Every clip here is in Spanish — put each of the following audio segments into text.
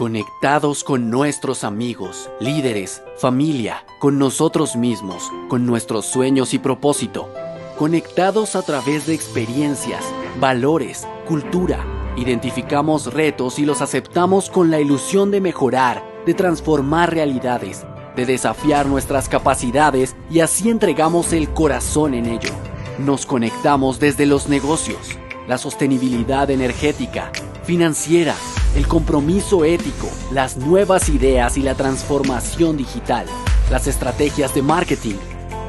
Conectados con nuestros amigos, líderes, familia, con nosotros mismos, con nuestros sueños y propósito. Conectados a través de experiencias, valores, cultura. Identificamos retos y los aceptamos con la ilusión de mejorar, de transformar realidades, de desafiar nuestras capacidades y así entregamos el corazón en ello. Nos conectamos desde los negocios, la sostenibilidad energética, financiera, el compromiso ético, las nuevas ideas y la transformación digital, las estrategias de marketing,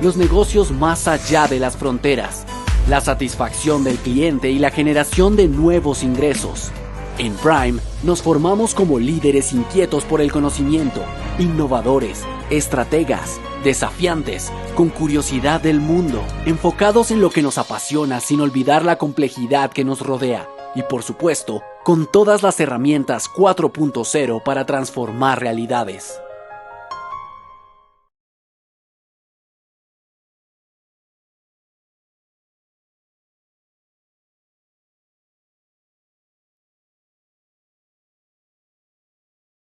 los negocios más allá de las fronteras, la satisfacción del cliente y la generación de nuevos ingresos. En Prime nos formamos como líderes inquietos por el conocimiento, innovadores, estrategas, desafiantes, con curiosidad del mundo, enfocados en lo que nos apasiona sin olvidar la complejidad que nos rodea y, por supuesto, con todas las herramientas 4.0 para transformar realidades.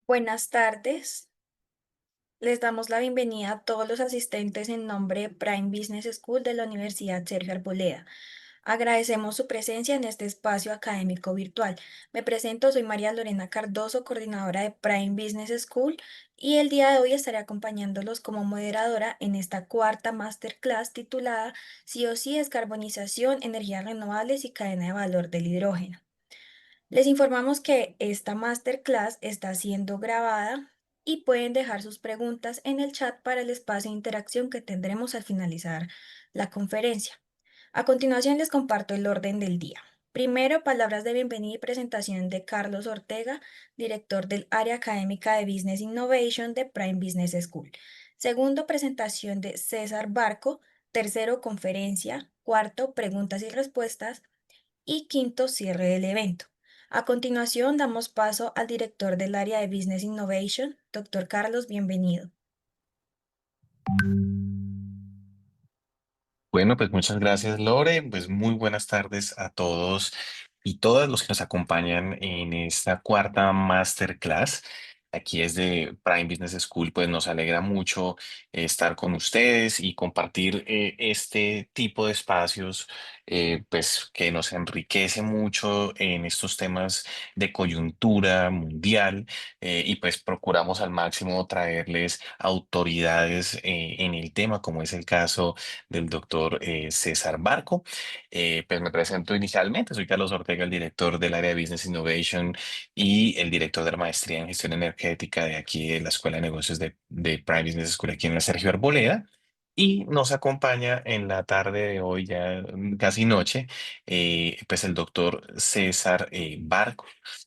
Buenas tardes. Les damos la bienvenida a todos los asistentes en nombre de Prime Business School de la Universidad Sergio Arboleda. Agradecemos su presencia en este espacio académico virtual. Me presento, soy María Lorena Cardoso, coordinadora de Prime Business School, y el día de hoy estaré acompañándolos como moderadora en esta cuarta masterclass titulada Sí o sí, descarbonización, energías renovables y cadena de valor del hidrógeno. Les informamos que esta masterclass está siendo grabada y pueden dejar sus preguntas en el chat para el espacio de interacción que tendremos al finalizar la conferencia. A continuación les comparto el orden del día. Primero, palabras de bienvenida y presentación de Carlos Ortega, director del área académica de Business Innovation de Prime Business School. Segundo, presentación de César Barco. Tercero, conferencia. Cuarto, preguntas y respuestas y quinto, cierre del evento. A continuación, damos paso al director del área de Business Innovation, doctor Carlos, bienvenido. Bueno, pues muchas gracias, Lore. Pues muy buenas tardes a todos y todas los que nos acompañan en esta cuarta masterclass. Aquí es de Prime Business School, pues nos alegra mucho estar con ustedes y compartir este tipo de espacios, pues que nos enriquece mucho en estos temas de coyuntura mundial, y pues procuramos al máximo traerles autoridades en el tema, como es el caso del doctor César Barco. Pues me presento inicialmente, soy Carlos Ortega, el director del área de Business Innovation y el director de la maestría en gestión energética de aquí de la Escuela de Negocios de Prime Business School aquí en la Sergio Arboleda. Y nos acompaña en la tarde de hoy, ya casi noche, pues el doctor César Barco.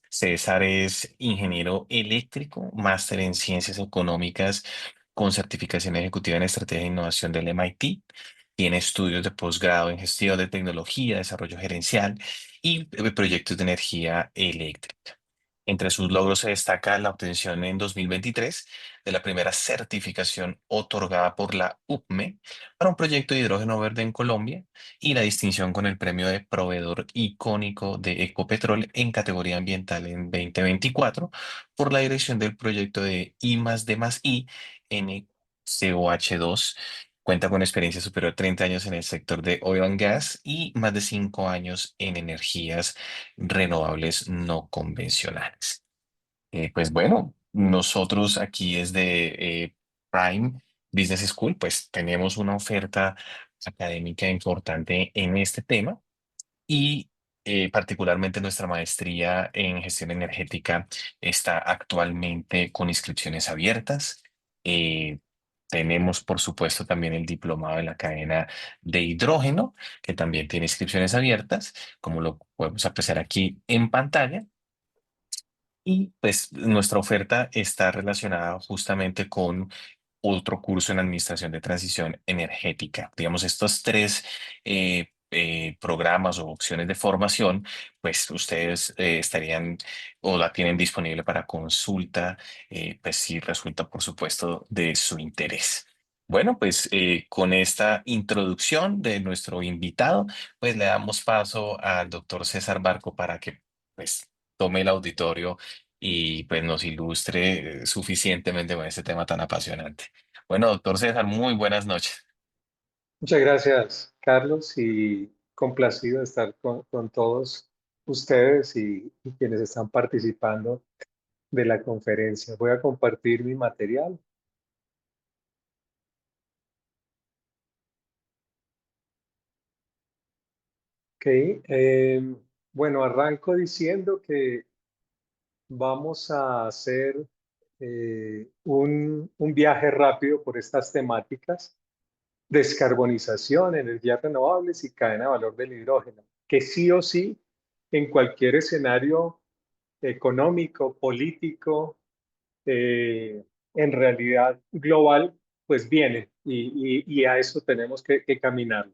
César es ingeniero eléctrico, máster en ciencias económicas con certificación ejecutiva en estrategia e innovación del MIT. Tiene estudios de posgrado en gestión de tecnología, desarrollo gerencial y proyectos de energía eléctrica. Entre sus logros se destaca la obtención en 2023 de la primera certificación otorgada por la UPME para un proyecto de hidrógeno verde en Colombia y la distinción con el premio de proveedor icónico de Ecopetrol en categoría ambiental en 2024 por la dirección del proyecto de I+D+I en COH2. Cuenta con experiencia superior a 30 años en el sector de oil and gas y más de 5 años en energías renovables no convencionales. Pues bueno, nosotros aquí desde Prime Business School, pues tenemos una oferta académica importante en este tema y particularmente nuestra maestría en gestión energética está actualmente con inscripciones abiertas. Eh, Tenemos, por supuesto, también el diplomado en la cadena de hidrógeno, que también tiene inscripciones abiertas, como lo podemos apreciar aquí en pantalla. Y pues nuestra oferta está relacionada justamente con otro curso en administración de transición energética. Digamos, estos tres programas o opciones de formación, pues ustedes estarían o la tienen disponible para consulta, pues si resulta, por supuesto, de su interés. Bueno, pues con esta introducción de nuestro invitado, pues le damos paso al doctor César Barco para que pues tome el auditorio y pues nos ilustre suficientemente con este tema tan apasionante. Bueno, doctor César, muy buenas noches. Muchas gracias, Carlos, y complacido de estar con todos ustedes y quienes están participando de la conferencia. Voy a compartir mi material. Ok, bueno, arranco diciendo que vamos a hacer un viaje rápido por estas temáticas: descarbonización, energías renovables y cadena de valor del hidrógeno, que sí o sí, en cualquier escenario económico, político, en realidad global, pues viene y a eso tenemos que caminar.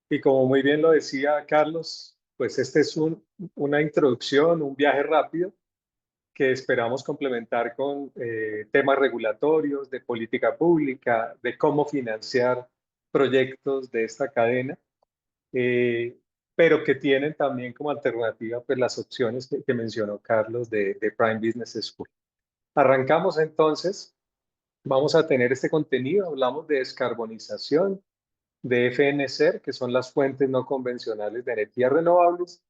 Y como muy bien lo decía Carlos, pues este es una introducción, un viaje rápido que esperamos complementar con temas regulatorios, de política pública, de cómo financiar proyectos de esta cadena, eh, pero que tienen también como alternativa pues, las opciones que mencionó Carlos de Prime Business School. Arrancamos entonces, vamos a tener este contenido, hablamos de descarbonización, de FNCER, que son las fuentes no convencionales de energías renovables,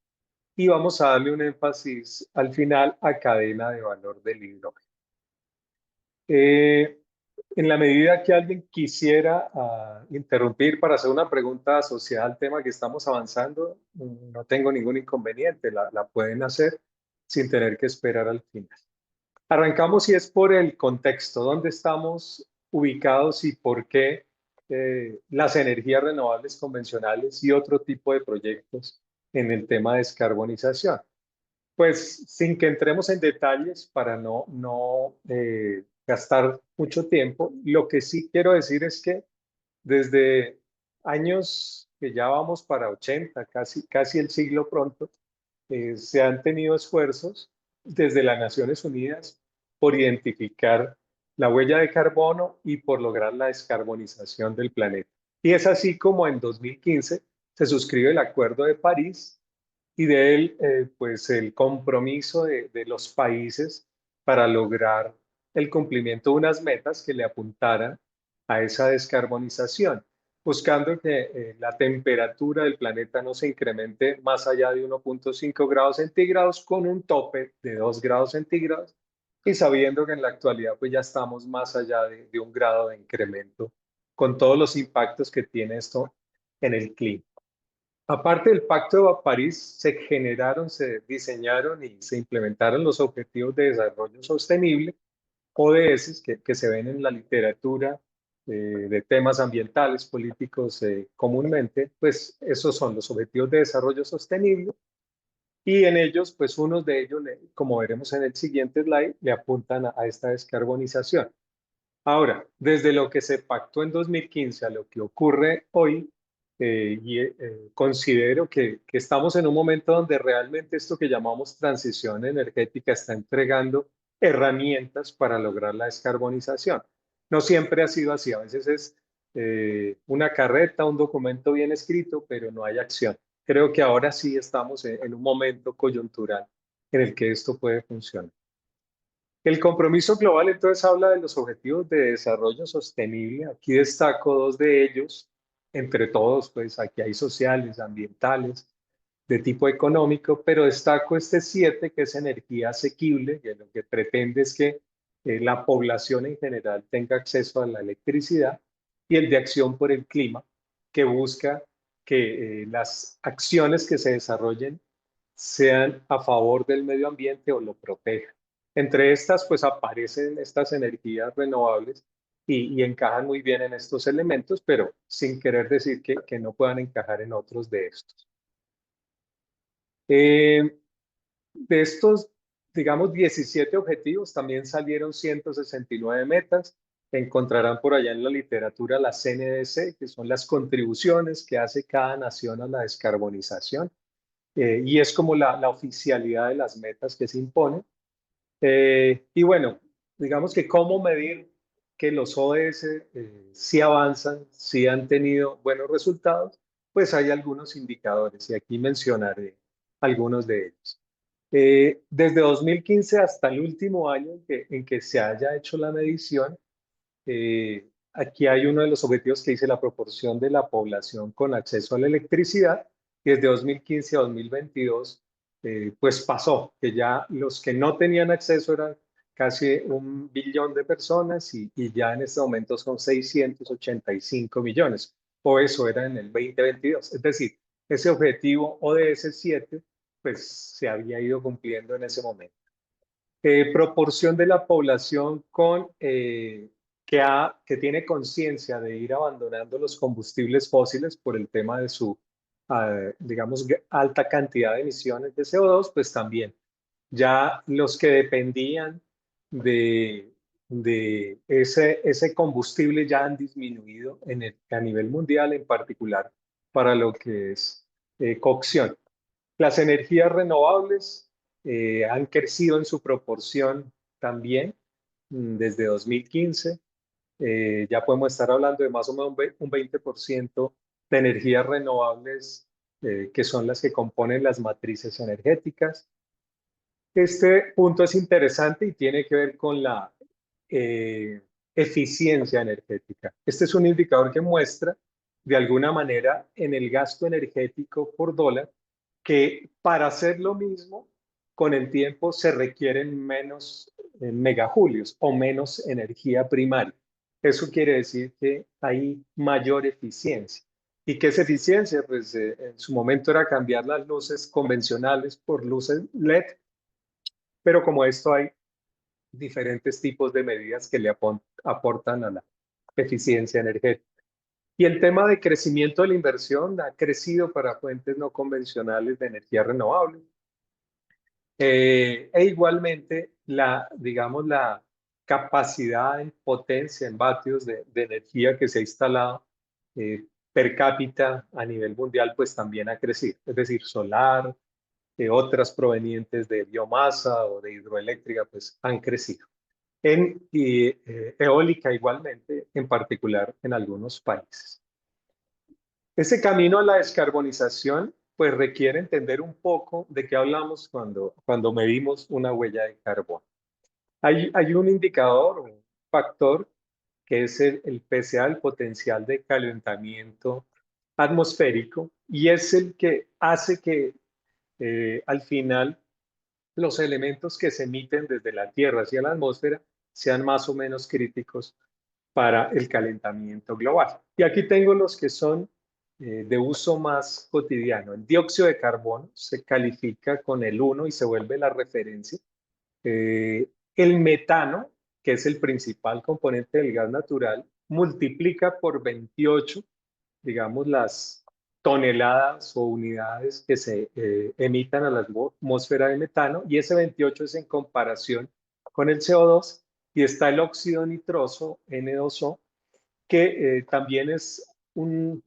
y vamos a darle un énfasis al final a cadena de valor del hidrógeno. Eh, en la medida que alguien quisiera interrumpir para hacer una pregunta asociada al tema que estamos avanzando, no tengo ningún inconveniente, la pueden hacer sin tener que esperar al final. Arrancamos y es por el contexto, dónde estamos ubicados y por qué las energías renovables convencionales y otro tipo de proyectos en el tema de descarbonización. Pues sin que entremos en detalles para no gastar mucho tiempo, lo que sí quiero decir es que desde años que ya vamos para 80, casi el siglo pronto, se han tenido esfuerzos desde las Naciones Unidas por identificar la huella de carbono y por lograr la descarbonización del planeta. Y es así como en 2015 se suscribe el Acuerdo de París y de él, pues el compromiso de los países para lograr el cumplimiento de unas metas que le apuntaran a esa descarbonización, buscando que la temperatura del planeta no se incremente más allá de 1,5 grados centígrados con un tope de 2 grados centígrados y sabiendo que en la actualidad pues ya estamos más allá de 1 grado de incremento con todos los impactos que tiene esto en el clima. Aparte del Pacto de París, se generaron, se diseñaron y se implementaron los Objetivos de Desarrollo Sostenible, ODS, que se ven en la literatura de temas ambientales, políticos comúnmente, pues esos son los Objetivos de Desarrollo Sostenible y en ellos, pues unos de ellos, como veremos en el siguiente slide, le apuntan a esta descarbonización. Ahora, desde lo que se pactó en 2015 a lo que ocurre hoy, considero que estamos en un momento donde realmente esto que llamamos transición energética está entregando herramientas para lograr la descarbonización. No siempre ha sido así, a veces es una carreta, un documento bien escrito, pero no hay acción. Creo que ahora sí estamos en un momento coyuntural en el que esto puede funcionar. El compromiso global entonces habla de los objetivos de desarrollo sostenible. Aquí destaco dos de ellos, entre todos, pues aquí hay sociales, ambientales, de tipo económico, pero destaco este 7 que es energía asequible, que lo que pretende es que la población en general tenga acceso a la electricidad, y el de acción por el clima, que busca que las acciones que se desarrollen sean a favor del medio ambiente o lo protejan. Entre estas, pues aparecen estas energías renovables y encajan muy bien en estos elementos, pero sin querer decir que no puedan encajar en otros de estos. De estos, digamos, 17 objetivos, también salieron 169 metas. Encontrarán por allá en la literatura las NDC, que son las contribuciones que hace cada nación a la descarbonización. Y es como la oficialidad de las metas que se imponen. Y bueno, digamos que cómo medir que los ODS sí avanzan, sí han tenido buenos resultados, pues hay algunos indicadores y aquí mencionaré algunos de ellos. Desde 2015 hasta el último año en que se haya hecho la medición, aquí hay uno de los objetivos que dice la proporción de la población con acceso a la electricidad. Y desde 2015 a 2022, pues pasó que ya los que no tenían acceso eran casi 1 billón de personas y ya en este momento son 685 millones, o eso era en el 2022. Es decir, ese objetivo ODS 7 pues se había ido cumpliendo en ese momento. Proporción de la población que tiene conciencia de ir abandonando los combustibles fósiles por el tema de su, digamos, alta cantidad de emisiones de CO2, pues también. Ya los que dependían de, de ese combustible ya han disminuido a nivel mundial, en particular para lo que es cocción. Las energías renovables han crecido en su proporción también desde 2015. Ya podemos estar hablando de más o menos un 20% de energías renovables que son las que componen las matrices energéticas. Este punto es interesante y tiene que ver con la eh, eficiencia energética. Este es un indicador que muestra de alguna manera en el gasto energético por dólar que para hacer lo mismo con el tiempo se requieren menos megajulios o menos energía primaria. Eso quiere decir que hay mayor eficiencia. ¿Y qué es eficiencia? Pues en su momento era cambiar las luces convencionales por luces LED, pero como esto hay diferentes tipos de medidas que le aportan a la eficiencia energética. Y el tema de crecimiento de la inversión ha crecido para fuentes no convencionales de energía renovable. E igualmente, digamos, la capacidad en potencia, en vatios de energía que se ha instalado per cápita a nivel mundial, pues también ha crecido. Es decir, solar, otras provenientes de biomasa o de hidroeléctrica, pues han crecido. Y eólica igualmente, en particular en algunos países. Ese camino a la descarbonización pues requiere entender un poco de qué hablamos cuando medimos una huella de carbono. Hay un indicador, un factor, que es el PCA, el potencial de calentamiento atmosférico, y es el que hace que al final los elementos que se emiten desde la Tierra hacia la atmósfera sean más o menos críticos para el calentamiento global. Y aquí tengo los que son de uso más cotidiano. El dióxido de carbono se califica con el 1 y se vuelve la referencia. El metano, que es el principal componente del gas natural, multiplica por 28, digamos, las toneladas o unidades que se emitan a la atmósfera de metano, y ese 28 es en comparación con el CO2, y está el óxido nitroso, N2O, que también es un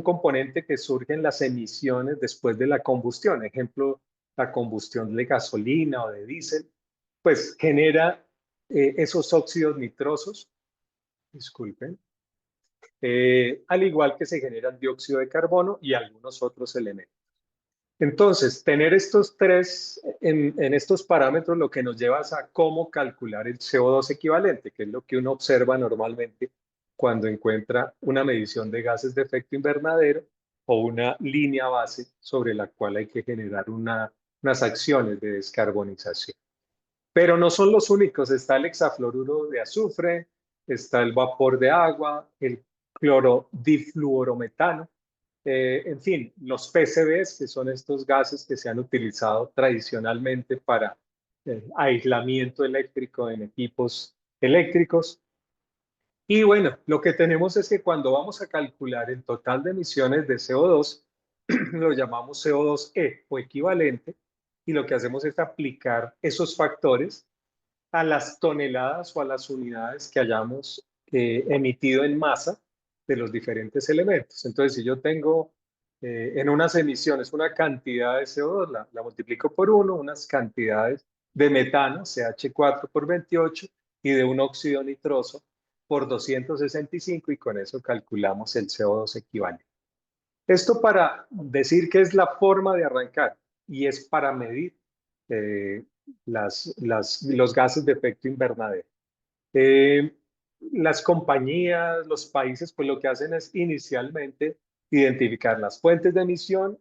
componente que surge en las emisiones después de la combustión. Ejemplo, la combustión de gasolina o de diésel, pues genera esos óxidos nitrosos, disculpen, al igual que se genera el dióxido de carbono y algunos otros elementos. Entonces, tener estos tres en estos parámetros lo que nos lleva es a cómo calcular el CO2 equivalente, que es lo que uno observa normalmente cuando encuentra una medición de gases de efecto invernadero o una línea base sobre la cual hay que generar unas acciones de descarbonización. Pero no son los únicos, está el hexafluoruro de azufre, está el vapor de agua, el clorodifluorometano, en fin, los PCBs, que son estos gases que se han utilizado tradicionalmente para aislamiento eléctrico en equipos eléctricos. Y bueno, lo que tenemos es que cuando vamos a calcular el total de emisiones de CO2, lo llamamos CO2e o equivalente, y lo que hacemos es aplicar esos factores a las toneladas o a las unidades que hayamos emitido en masa de los diferentes elementos. Entonces, si yo tengo en unas emisiones una cantidad de CO2, la multiplico por 1, unas cantidades de metano, CH4 por 28, y de un óxido nitroso por 265, y con eso calculamos el CO2 equivalente. Esto para decir que es la forma de arrancar y es para medir eh, los gases de efecto invernadero. Eh, las compañías, los países, pues lo que hacen es inicialmente identificar las fuentes de emisión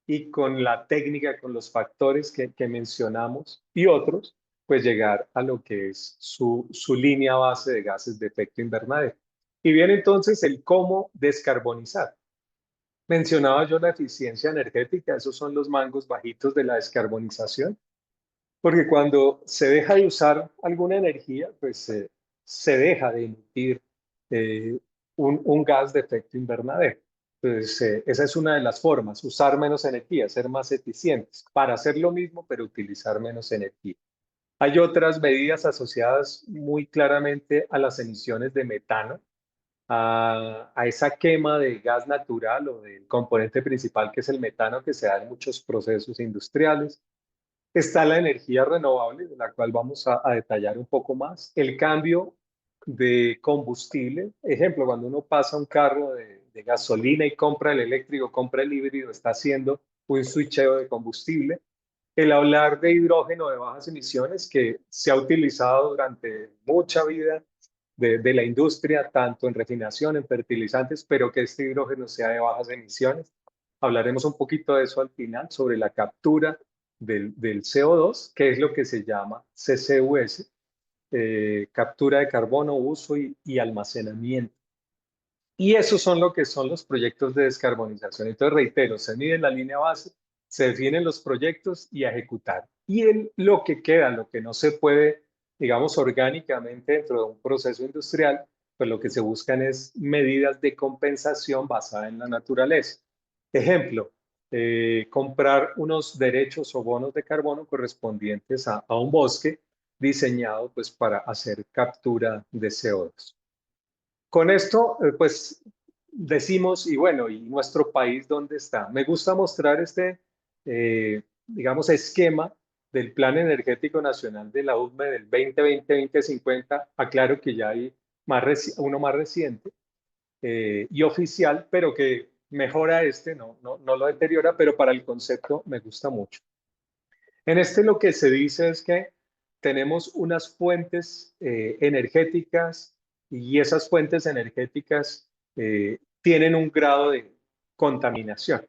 y con la técnica, con los factores que mencionamos y otros, pues llegar a lo que es su línea base de gases de efecto invernadero. Y viene entonces el cómo descarbonizar. Mencionaba yo la eficiencia energética, esos son los mangos bajitos de la descarbonización, porque cuando se deja de usar alguna energía, pues se deja de emitir eh, un gas de efecto invernadero. Entonces, esa es una de las formas, usar menos energía, ser más eficientes, para hacer lo mismo, pero utilizar menos energía. Hay otras medidas asociadas muy claramente a las emisiones de metano, a esa quema de gas natural o del componente principal que es el metano que se da en muchos procesos industriales. Está la energía renovable, de la cual vamos a detallar un poco más. El cambio de combustible. Ejemplo, cuando uno pasa un carro de gasolina y compra el eléctrico, compra el híbrido, está haciendo un switcheo de combustible. El hablar de hidrógeno de bajas emisiones, que se ha utilizado durante mucha vida de la industria, tanto en refinación, en fertilizantes, pero que este hidrógeno sea de bajas emisiones. Hablaremos un poquito de eso al final, sobre la captura del CO2, que es lo que se llama CCUS, captura de carbono, uso y almacenamiento. Y esos son lo que son los proyectos de descarbonización. Entonces, reitero, se mide la línea base, se definen los proyectos y a ejecutar. Y lo que queda, lo que no se puede, digamos, orgánicamente dentro de un proceso industrial, pues lo que se buscan es medidas de compensación basadas en la naturaleza. Ejemplo, comprar unos derechos o bonos de carbono correspondientes a un bosque diseñado pues para hacer captura de CO2. Con esto, pues decimos, y bueno, ¿y nuestro país dónde está? Me gusta mostrar digamos, esquema del Plan Energético Nacional de la UDME del 2020-2050. Aclaro que ya hay uno más reciente y oficial, pero que mejora no lo deteriora, pero para el concepto me gusta mucho. En este lo que se dice es que tenemos unas fuentes energéticas y esas fuentes energéticas tienen un grado de contaminación.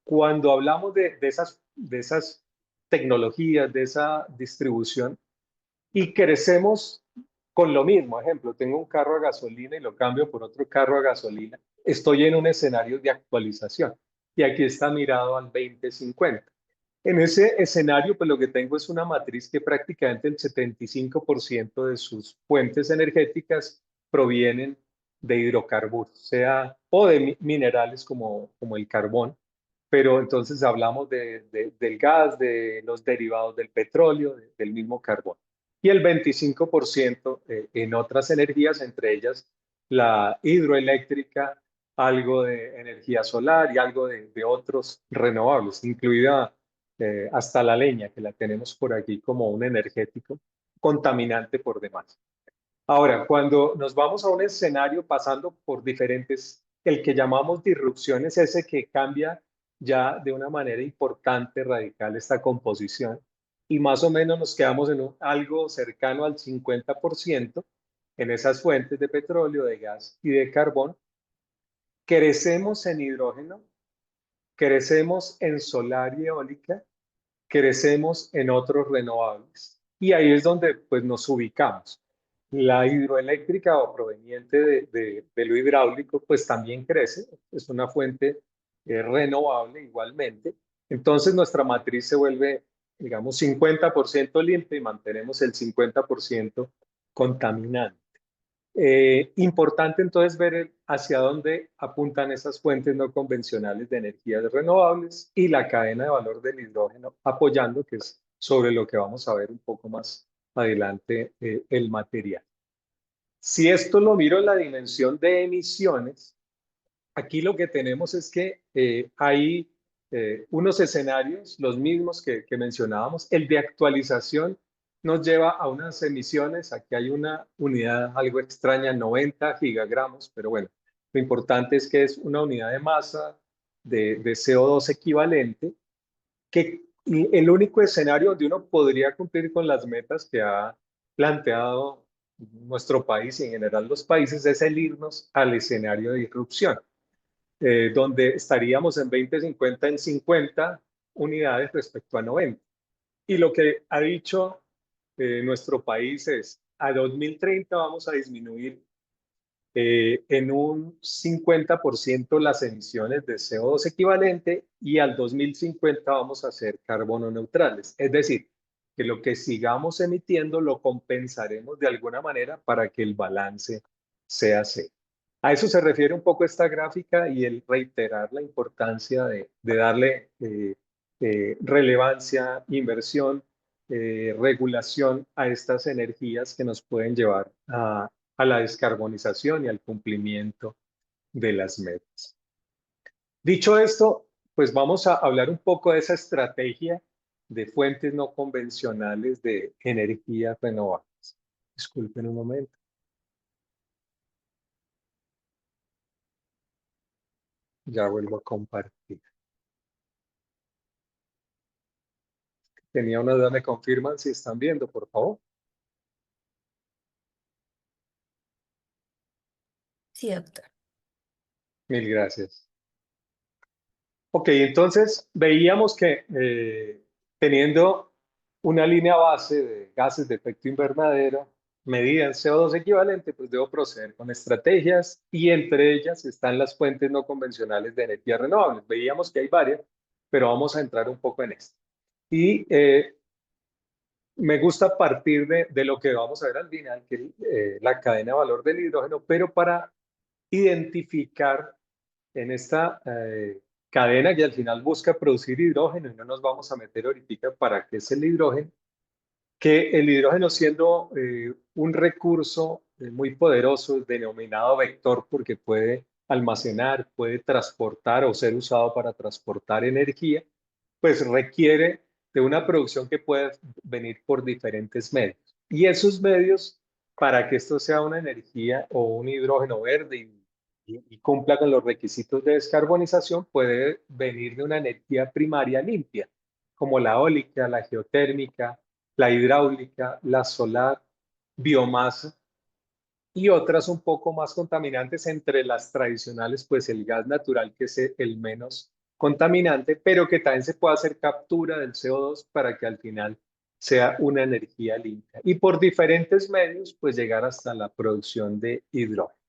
Cuando hablamos de esas tecnologías, de esa distribución, y crecemos con lo mismo, ejemplo, tengo un carro a gasolina y lo cambio por otro carro a gasolina, estoy en un escenario de actualización y aquí está mirado al 2050. En ese escenario, pues lo que tengo es una matriz que prácticamente el 75% de sus fuentes energéticas provienen de hidrocarburos, o de minerales como el carbón, pero entonces hablamos del gas, de los derivados del petróleo, del mismo carbón. Y el 25% en otras energías, entre ellas la hidroeléctrica, algo de energía solar y algo de otros renovables, incluida hasta la leña, que la tenemos por aquí como un energético contaminante por demás. Ahora, cuando nos vamos a un escenario pasando por diferentes, el que llamamos disrupción es ese que cambia ya de una manera importante, radical, esta composición, y más o menos nos quedamos en algo cercano al 50% en esas fuentes de petróleo, de gas y de carbón. Crecemos en hidrógeno, crecemos en solar y eólica, crecemos en otros renovables. Y ahí es donde pues, nos ubicamos. La hidroeléctrica o proveniente de lo hidráulico, pues también crece, es una fuente renovable igualmente. Entonces nuestra matriz se vuelve, digamos, 50% limpia y mantenemos el 50% contaminante. Importante entonces ver hacia dónde apuntan esas fuentes no convencionales de energías renovables y la cadena de valor del hidrógeno apoyando, que es sobre lo que vamos a ver un poco más adelante el material. Si esto lo miro en la dimensión de emisiones, aquí lo que tenemos es que hay unos escenarios, los mismos que mencionábamos. El de actualización nos lleva a unas emisiones, aquí hay una unidad algo extraña, 90 gigagramos, pero bueno, lo importante es que es una unidad de masa de CO2 equivalente que Y el único escenario donde uno podría cumplir con las metas que ha planteado nuestro país y en general los países es el irnos al escenario de disrupción, donde estaríamos en 2050 en 50 unidades respecto a 90. Y lo que ha dicho nuestro país es, a 2030 vamos a disminuir en un 50% las emisiones de CO2 equivalente y al 2050 vamos a ser carbono neutrales. Es decir, que lo que sigamos emitiendo lo compensaremos de alguna manera para que el balance sea cero. A eso se refiere un poco esta gráfica y el reiterar la importancia de darle relevancia, inversión, regulación a estas energías que nos pueden llevar a la descarbonización y al cumplimiento de las metas. Dicho esto, pues vamos a hablar un poco de esa estrategia de fuentes no convencionales de energía renovables. Disculpen un momento. Ya vuelvo a compartir. Tenía una duda, ¿me confirman si están viendo, por favor? Sí, doctor. Mil gracias. Ok, entonces veíamos que teniendo una línea base de gases de efecto invernadero medida en CO2 equivalente, pues debo proceder con estrategias y entre ellas están las fuentes no convencionales de energía renovable. Veíamos que hay varias, pero vamos a entrar un poco en esto. Y me gusta partir de lo que vamos a ver al final, que es la cadena de valor del hidrógeno, pero para identificar en esta cadena que al final busca producir hidrógeno, y no nos vamos a meter ahorita para qué es el hidrógeno, que el hidrógeno siendo un recurso muy poderoso, denominado vector, porque puede almacenar, puede transportar o ser usado para transportar energía, pues requiere de una producción que puede venir por diferentes medios. Y esos medios, para que esto sea una energía o un hidrógeno verde y cumpla con los requisitos de descarbonización, puede venir de una energía primaria limpia, como la eólica, la geotérmica, la hidráulica, la solar, biomasa y otras un poco más contaminantes, entre las tradicionales, pues el gas natural, que es el menos contaminante, pero que también se puede hacer captura del CO2 para que al final sea una energía limpia. Y por diferentes medios, pues llegar hasta la producción de hidrógeno.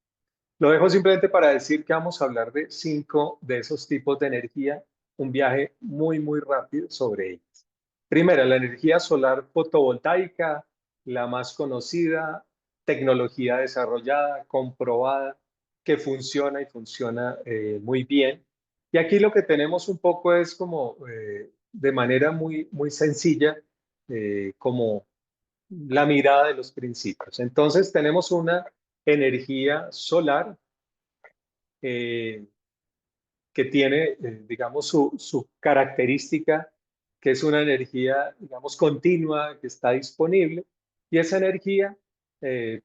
Lo dejo simplemente para decir que vamos a hablar de 5 de esos tipos de energía, un viaje muy, muy rápido sobre ellas. Primera, la energía solar fotovoltaica, la más conocida, tecnología desarrollada, comprobada, que funciona y funciona muy bien. Y aquí lo que tenemos un poco es como de manera muy, muy sencilla, como la mirada de los principios. Entonces tenemos una energía solar eh, que tiene, digamos, su característica, que es una energía, digamos, continua, que está disponible, y esa energía,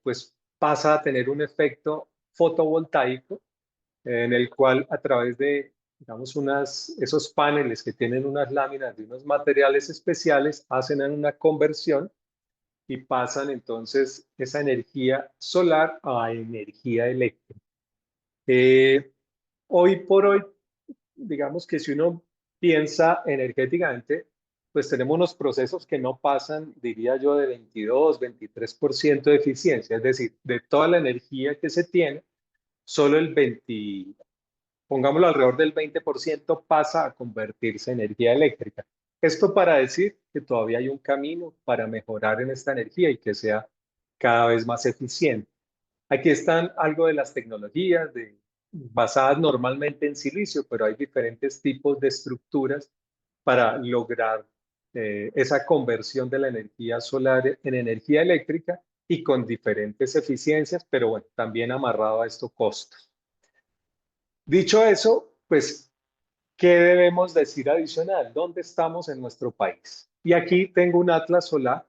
pues, pasa a tener un efecto fotovoltaico, en el cual a través de, digamos, esos paneles que tienen unas láminas de unos materiales especiales, hacen una conversión y pasan entonces esa energía solar a energía eléctrica. Eh, Hoy por hoy, digamos que si uno piensa energéticamente, pues tenemos unos procesos que no pasan, diría yo, de 22-23% de eficiencia. Es decir, de toda la energía que se tiene, solo el 20, pongámoslo alrededor del 20% pasa a convertirse en energía eléctrica. Esto para decir que todavía hay un camino para mejorar en esta energía y que sea cada vez más eficiente. Aquí están algo de las tecnologías basadas normalmente en silicio, pero hay diferentes tipos de estructuras para lograr esa conversión de la energía solar en energía eléctrica y con diferentes eficiencias, pero bueno, también amarrado a estos costos. Dicho eso, pues, ¿qué debemos decir adicional? ¿Dónde estamos en nuestro país? Y aquí tengo un atlas solar.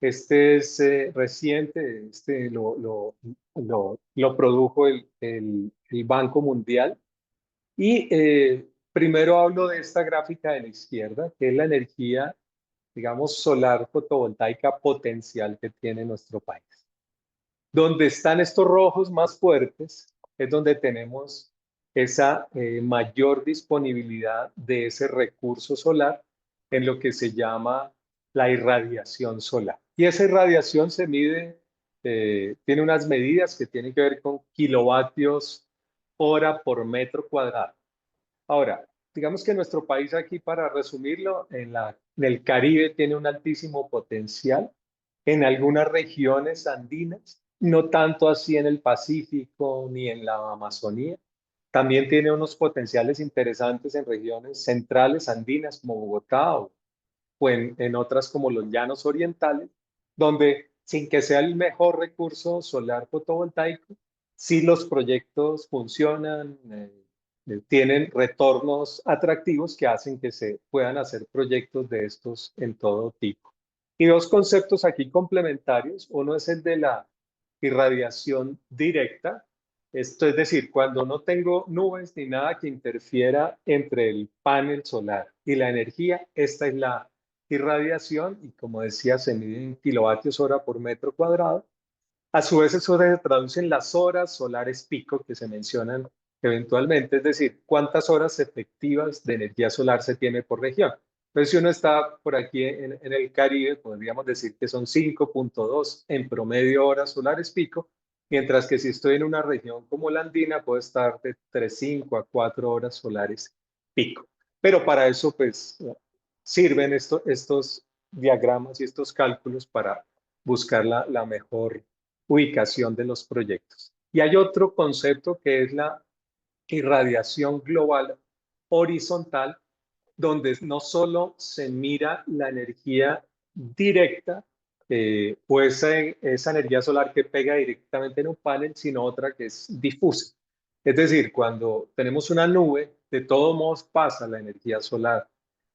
Este es reciente, lo produjo el Banco Mundial y Primero hablo de esta gráfica de la izquierda, que es la energía, digamos, solar fotovoltaica potencial que tiene nuestro país. Donde están estos rojos más fuertes es donde tenemos esa mayor disponibilidad de ese recurso solar en lo que se llama la irradiación solar. Y esa irradiación se mide, tiene unas medidas que tienen que ver con kilovatios hora por metro cuadrado. Ahora, digamos que nuestro país aquí, para resumirlo, en el Caribe tiene un altísimo potencial, en algunas regiones andinas, no tanto así en el Pacífico ni en la Amazonía. También tiene unos potenciales interesantes en regiones centrales andinas como Bogotá o en otras como los llanos orientales, donde sin que sea el mejor recurso solar fotovoltaico, sí los proyectos funcionan, tienen retornos atractivos que hacen que se puedan hacer proyectos de estos en todo tipo. Y dos conceptos aquí complementarios. Uno es el de la irradiación directa. Esto es decir, cuando no tengo nubes ni nada que interfiera entre el panel solar y la energía, esta es la irradiación y, como decía, se mide en kilovatios hora por metro cuadrado. A su vez, eso se traduce en las horas solares pico que se mencionan eventualmente, es decir, cuántas horas efectivas de energía solar se tiene por región. Entonces, si uno está por aquí en el Caribe, podríamos decir que son 5,2 en promedio horas solares pico, mientras que si estoy en una región como la andina, puedo estar de 3,5 a 4 horas solares pico. Pero para eso, pues, sirven estos diagramas y estos cálculos para buscar la mejor ubicación de los proyectos. Y hay otro concepto que es la irradiación global horizontal, donde no solo se mira la energía directa o esa energía solar que pega directamente en un panel, sino otra que es difusa. Es decir, cuando tenemos una nube, de todos modos pasa la energía solar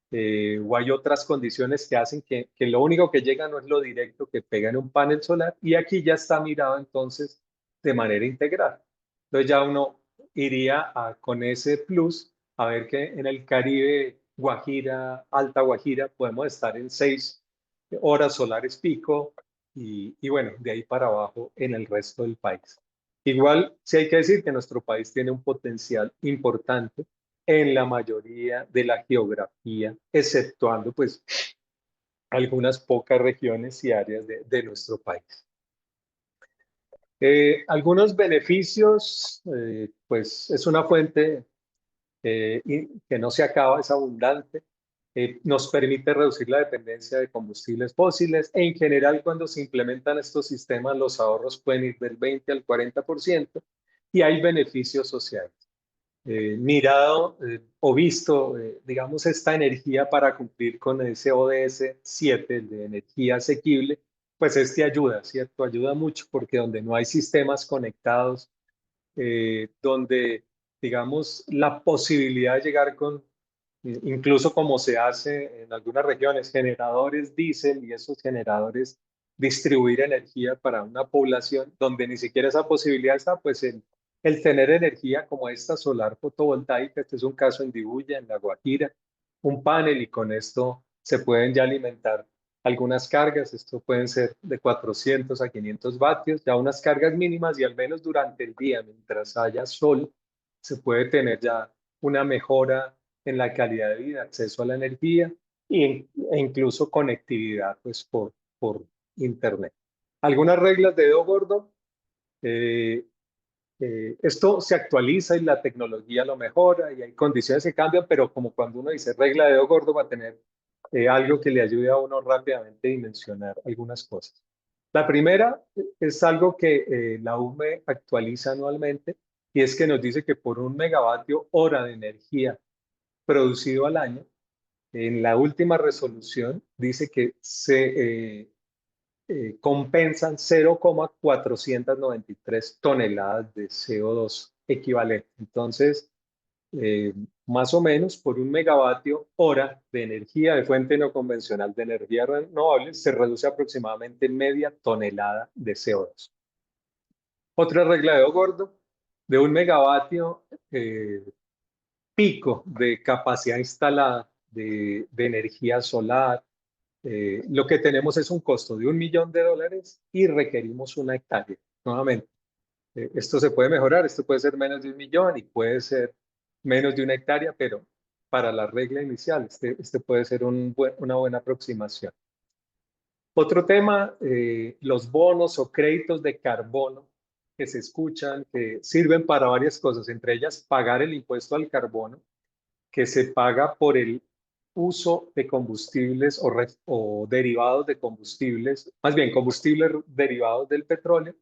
o hay otras condiciones que hacen que lo único que llega no es lo directo que pega en un panel solar y aquí ya está mirado entonces de manera integral. Entonces ya uno iría con ese plus a ver que en el Caribe, Guajira, Alta Guajira, podemos estar en 6 horas solares pico y bueno, de ahí para abajo en el resto del país. Igual, sí hay que decir que nuestro país tiene un potencial importante en la mayoría de la geografía, exceptuando pues algunas pocas regiones y áreas de nuestro país. Algunos beneficios, pues es una fuente que no se acaba, es abundante, nos permite reducir la dependencia de combustibles fósiles e en general cuando se implementan estos sistemas los ahorros pueden ir del 20 al 40% y hay beneficios sociales. Mirado o visto, digamos, esta energía para cumplir con ese ODS 7, el de energía asequible, pues este ayuda, ¿cierto? Ayuda mucho porque donde no hay sistemas conectados, donde, digamos, la posibilidad de llegar con, incluso como se hace en algunas regiones, generadores diésel y esos generadores distribuir energía para una población donde ni siquiera esa posibilidad está, pues el tener energía como esta solar fotovoltaica, este es un caso en Dibuya, en La Guajira, un panel y con esto se pueden ya alimentar algunas cargas, esto pueden ser de 400 a 500 vatios, ya unas cargas mínimas y al menos durante el día, mientras haya sol, se puede tener ya una mejora en la calidad de vida, acceso a la energía e incluso conectividad pues, por Internet. Algunas reglas de dedo gordo. Eh, Esto se actualiza y la tecnología lo mejora y hay condiciones que cambian, pero como cuando uno dice regla de dedo gordo va a tener algo que le ayude a uno rápidamente a dimensionar algunas cosas. La primera es algo que la UME actualiza anualmente y es que nos dice que por un megavatio hora de energía producido al año, en la última resolución dice que se compensan 0,493 toneladas de CO2 equivalente. Entonces, más o menos por un megavatio hora de energía de fuente no convencional de energía renovable se reduce aproximadamente media tonelada de CO2. Otra regla de oro gordo, de un megavatio pico de capacidad instalada de energía solar, lo que tenemos es un costo de $1.000.000 y requerimos una hectárea. Nuevamente, esto se puede mejorar, esto puede ser menos de 1.000.000 y puede ser menos de una hectárea, pero para la regla inicial, este puede ser una buena aproximación. Otro tema, los bonos o créditos de carbono que se escuchan, que sirven para varias cosas, entre ellas pagar el impuesto al carbono, que se paga por el uso de combustibles o derivados de combustibles, más bien combustibles derivados del petróleo,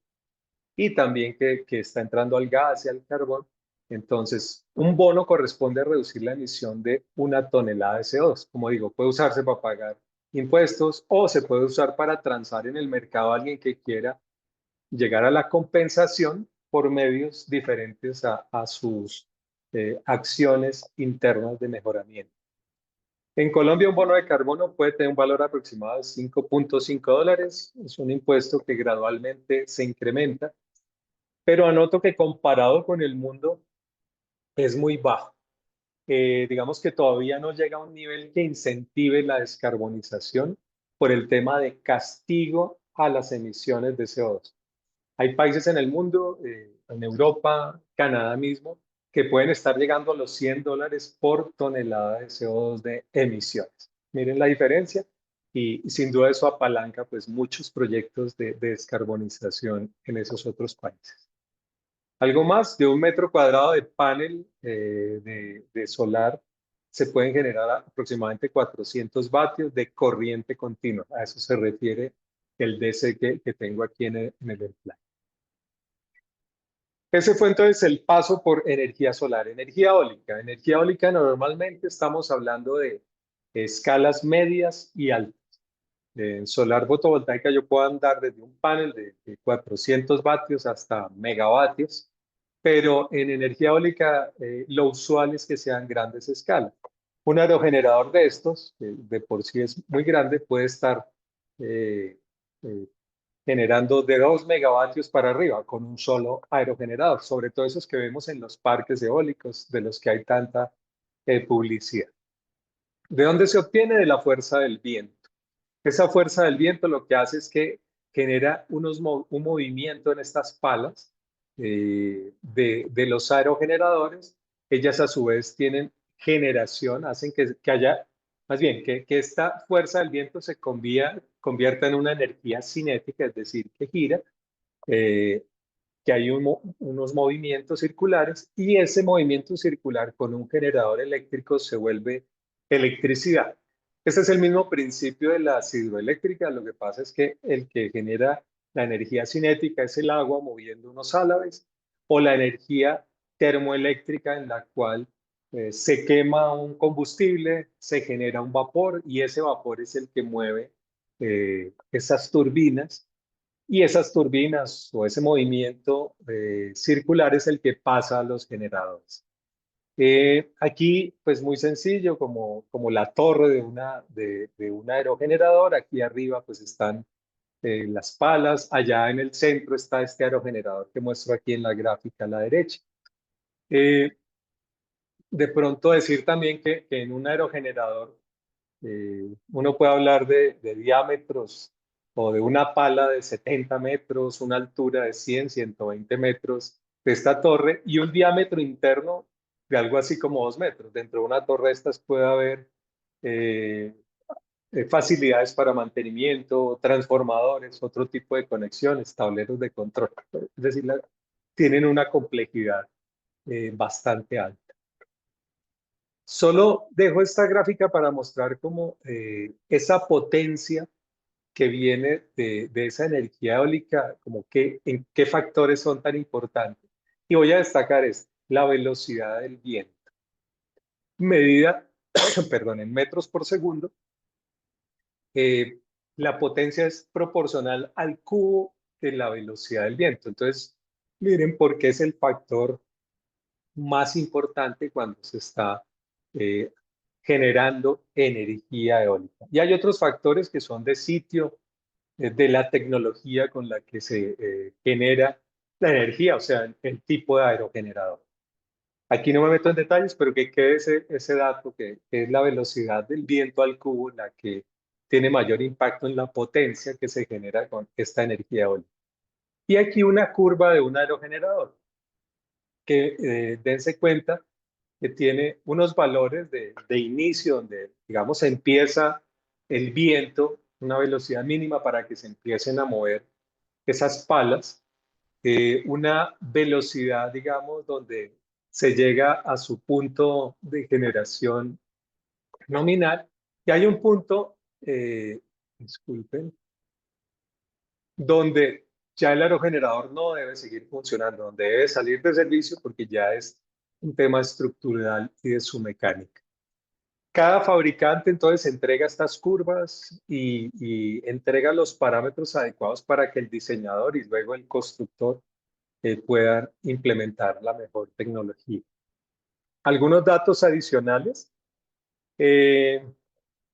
y también que está entrando al gas y al carbón. Entonces, un bono corresponde a reducir la emisión de 1 tonelada de CO2. Como digo, puede usarse para pagar impuestos o se puede usar para transar en el mercado a alguien que quiera llegar a la compensación por medios diferentes a sus acciones internas de mejoramiento. En Colombia, un bono de carbono puede tener un valor aproximado de $5.5. Es un impuesto que gradualmente se incrementa, pero anoto que comparado con el mundo es muy bajo. Digamos que todavía no llega a un nivel que incentive la descarbonización por el tema de castigo a las emisiones de CO2. Hay países en el mundo, en Europa, Canadá mismo, que pueden estar llegando a los $100 por tonelada de CO2 de emisiones. Miren la diferencia y sin duda eso apalanca pues muchos proyectos de descarbonización en esos otros países. Algo más, de 1 metro cuadrado de panel de solar se pueden generar aproximadamente 400 vatios de corriente continua. A eso se refiere el DC que tengo aquí en el slide. Ese fue entonces el paso por energía solar. Energía eólica. Energía eólica normalmente estamos hablando de escalas medias y altas. En solar fotovoltaica yo puedo andar desde un panel de 400 vatios hasta megavatios, pero en energía eólica lo usual es que sean grandes escalas. Un aerogenerador de estos, que de por sí es muy grande, puede estar eh, eh, generando de 2 megavatios para arriba con un solo aerogenerador, sobre todo esos que vemos en los parques eólicos, de los que hay tanta publicidad. ¿De dónde se obtiene? De la fuerza del viento. Esa fuerza del viento lo que hace es que genera un movimiento en estas palas de los aerogeneradores. Ellas a su vez tienen generación, hacen que haya, más bien, que esta fuerza del viento se convierta en una energía cinética, es decir, que gira, eh, que hay unos movimientos circulares y ese movimiento circular con un generador eléctrico se vuelve electricidad. Este es el mismo principio de las hidroeléctricas. Lo que pasa es que el que genera la energía cinética es el agua moviendo unos álabes o la energía termoeléctrica en la cual se quema un combustible, se genera un vapor y ese vapor es el que mueve esas turbinas y esas turbinas o ese movimiento circular es el que pasa a los generadores. Aquí, pues muy sencillo, como la torre de un aerogenerador, aquí arriba pues están las palas, allá en el centro está este aerogenerador que muestro aquí en la gráfica a la derecha. De pronto decir también que en un aerogenerador uno puede hablar de diámetros o de una pala de 70 metros, una altura de 100, 120 metros de esta torre y un diámetro interno de algo así como 2 metros. Dentro de una torre de estas puede haber eh, facilidades para mantenimiento, transformadores, otro tipo de conexiones, tableros de control. Es decir, tienen una complejidad bastante alta. Solo dejo esta gráfica para mostrar cómo esa potencia que viene de esa energía eólica, como en qué factores son tan importantes. Y voy a destacar la velocidad del viento. Medida, perdón, en metros por segundo, la potencia es proporcional al cubo de la velocidad del viento. Entonces, miren por qué es el factor más importante cuando se está eh, generando energía eólica. Y hay otros factores que son de sitio, de la tecnología con la que se genera la energía, o sea, el tipo de aerogenerador. Aquí no me meto en detalles, pero que quede ese dato que es la velocidad del viento al cubo la que tiene mayor impacto en la potencia que se genera con esta energía eólica. Y aquí una curva de un aerogenerador, que dense cuenta que tiene unos valores de inicio donde, digamos, empieza el viento, una velocidad mínima para que se empiecen a mover esas palas, una velocidad, digamos, donde se llega a su punto de generación nominal, y hay un punto, disculpen, donde ya el aerogenerador no debe seguir funcionando, donde debe salir de servicio porque ya es un tema estructural y de su mecánica. Cada fabricante entonces entrega estas curvas y entrega los parámetros adecuados para que el diseñador y luego el constructor puedan implementar la mejor tecnología. Algunos datos adicionales, eh,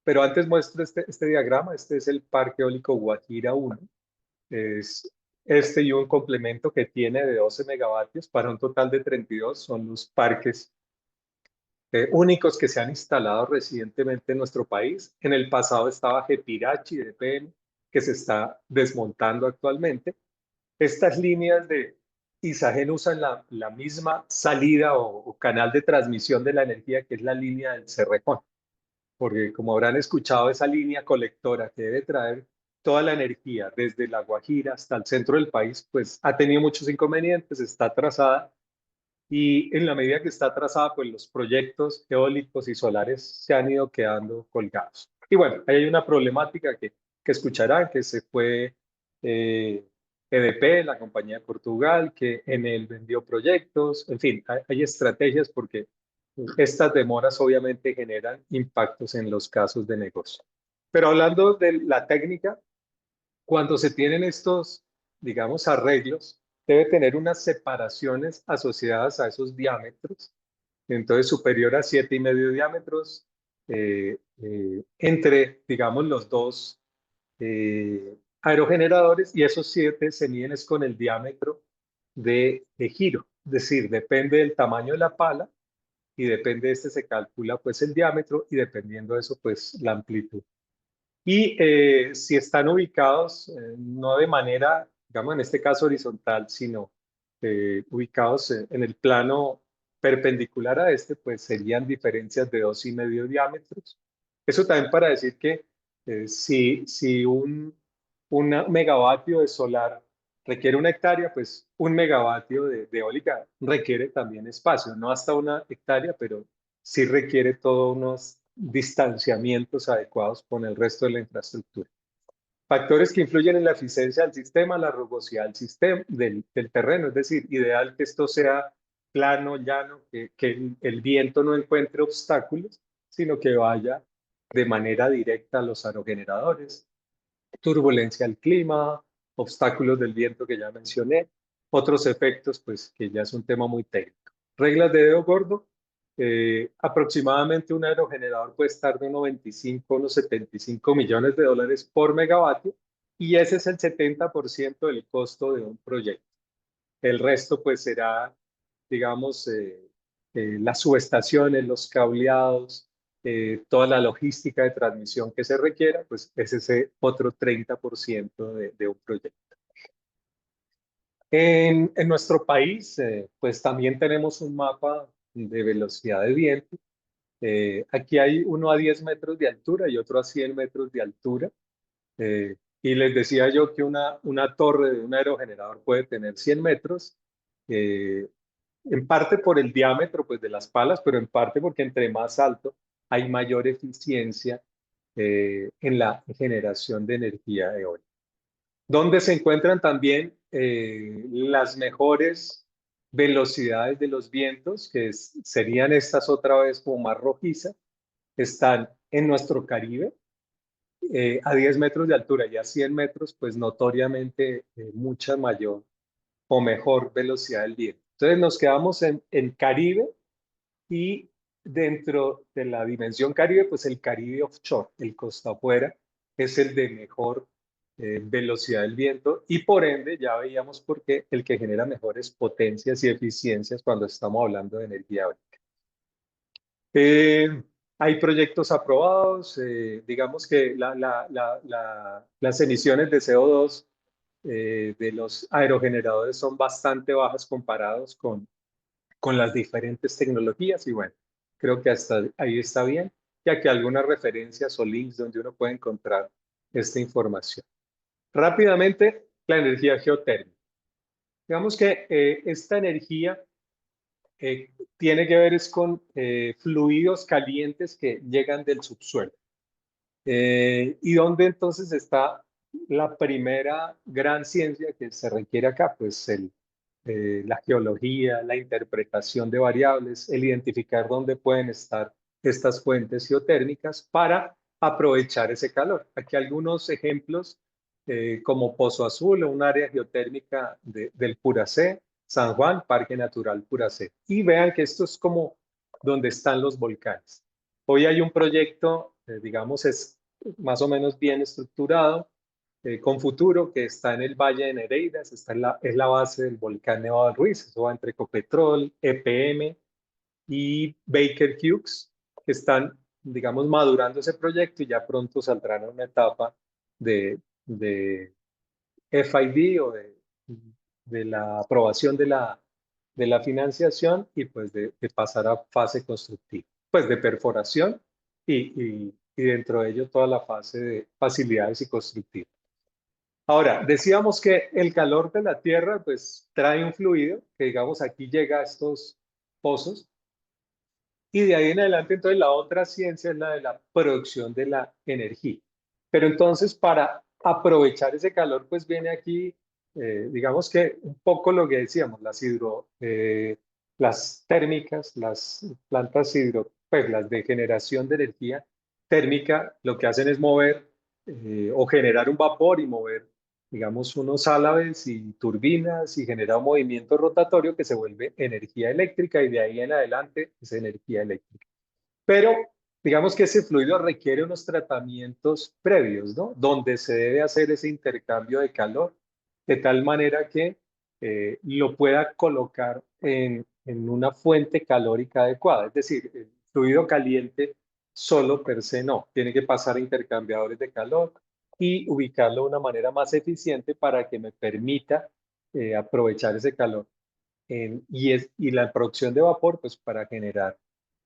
pero antes muestro este diagrama. Este es el Parque Eólico Guajira 1. Es este y un complemento que tiene de 12 megavatios para un total de 32. Son los parques únicos que se han instalado recientemente en nuestro país. En el pasado estaba Gepirachi de PM, que se está desmontando actualmente. Estas líneas de Isagen usan la misma salida o canal de transmisión de la energía, que es la línea del Cerrejón, porque como habrán escuchado, esa línea colectora que debe traer toda la energía desde La Guajira hasta el centro del país, pues ha tenido muchos inconvenientes, está atrasada, y en la medida que está atrasada, pues los proyectos eólicos y solares se han ido quedando colgados. Y bueno, ahí hay una problemática que escucharán, que se fue EDP, la compañía de Portugal, que en él vendió proyectos. En fin, hay estrategias porque estas demoras obviamente generan impactos en los casos de negocio. Pero hablando de la técnica, cuando se tienen estos, digamos, arreglos, debe tener unas separaciones asociadas a esos diámetros, entonces superior a 7,5 diámetros, entre, digamos, los dos aerogeneradores, y esos 7 se miden es con el diámetro de giro, es decir, depende del tamaño de la pala y depende de este se calcula pues el diámetro y dependiendo de eso pues la amplitud. Y si están ubicados no de manera, digamos en este caso horizontal, sino ubicados en el plano perpendicular a este, pues serían diferencias de 2,5 diámetros. Eso también para decir que si un megavatio de solar requiere 1 hectárea, pues 1 megavatio de eólica requiere también espacio, no hasta 1 hectárea, pero sí requiere todos unos distanciamientos adecuados con el resto de la infraestructura. Factores que influyen en la eficiencia del sistema, la rugosidad del sistema, del terreno, es decir, ideal que esto sea plano, llano, que el viento no encuentre obstáculos, sino que vaya de manera directa a los aerogeneradores. Turbulencia del clima, obstáculos del viento que ya mencioné, otros efectos, pues que ya es un tema muy técnico. Reglas de dedo gordo, aproximadamente un aerogenerador puede estar de unos 25, unos 75 millones de dólares por megavatio, y ese es el 70% del costo de un proyecto. El resto pues será, digamos, las subestaciones, los cableados, toda la logística de transmisión que se requiera, pues es ese otro 30% de un proyecto. En nuestro país, pues también tenemos un mapa de velocidad de viento. Aquí hay uno a 10 metros de altura y otro a 100 metros de altura. Y les decía yo que una torre de un aerogenerador puede tener 100 metros, en parte por el diámetro pues, de las palas, pero en parte porque entre más alto hay mayor eficiencia en la generación de energía eólica. Donde se encuentran también las mejores velocidades de los vientos, que serían estas otra vez como más rojizas, están en nuestro Caribe, a 10 metros de altura y a 100 metros, pues notoriamente mucha mayor o mejor velocidad del viento. Entonces nos quedamos en Caribe, y dentro de la dimensión Caribe, pues el Caribe offshore, el costa afuera, es el de mejor velocidad del viento y por ende ya veíamos por qué el que genera mejores potencias y eficiencias cuando estamos hablando de energía eólica. Hay proyectos aprobados, digamos que las emisiones de CO2 de los aerogeneradores son bastante bajas comparados con las diferentes tecnologías y bueno, creo que hasta ahí está bien, ya que algunas referencias o links donde uno puede encontrar esta información. Rápidamente, la energía geotérmica. Digamos que esta energía tiene que ver es con fluidos calientes que llegan del subsuelo. ¿Y dónde entonces está la primera gran ciencia que se requiere acá? Pues la geología, la interpretación de variables, el identificar dónde pueden estar estas fuentes geotérmicas para aprovechar ese calor. Aquí algunos ejemplos como Pozo Azul o un área geotérmica del Puracé, San Juan, Parque Natural Puracé. Y vean que esto es como donde están los volcanes. Hoy hay un proyecto, digamos, es más o menos bien estructurado, con futuro, que está en el Valle de Nereidas, es la base del volcán Nevado del Ruiz, eso va entre Ecopetrol, EPM y Baker Hughes, que están, digamos, madurando ese proyecto y ya pronto saldrán a una etapa de FID o de la aprobación de la financiación y pues de pasar a fase constructiva, pues de perforación y dentro de ello toda la fase de facilidades y constructivas. Ahora, decíamos que el calor de la Tierra pues trae un fluido que digamos aquí llega a estos pozos y de ahí en adelante entonces la otra ciencia es la de la producción de la energía. Pero entonces para aprovechar ese calor pues viene aquí, digamos que un poco lo que decíamos, las térmicas, las plantas pues las de generación de energía térmica, lo que hacen es mover o generar un vapor y mover, digamos, unos álabes y turbinas y genera un movimiento rotatorio que se vuelve energía eléctrica y de ahí en adelante es energía eléctrica. Pero digamos que ese fluido requiere unos tratamientos previos, ¿no? Donde se debe hacer ese intercambio de calor de tal manera que lo pueda colocar en una fuente calórica adecuada. Es decir, el fluido caliente solo per se no, tiene que pasar a intercambiadores de calor y ubicarlo de una manera más eficiente para que me permita aprovechar ese calor y la producción de vapor pues para generar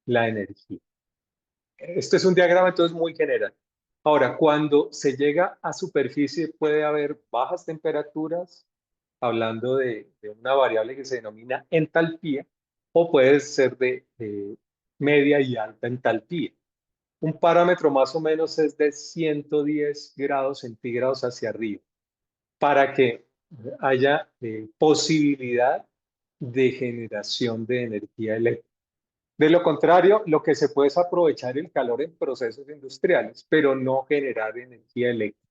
la energía. Este es un diagrama entonces muy general. Ahora, cuando se llega a superficie puede haber bajas temperaturas, hablando de una variable que se denomina entalpía, o puede ser de media y alta entalpía. Un parámetro más o menos es de 110 grados centígrados hacia arriba, para que haya posibilidad de generación de energía eléctrica. De lo contrario, lo que se puede es aprovechar el calor en procesos industriales, pero no generar energía eléctrica.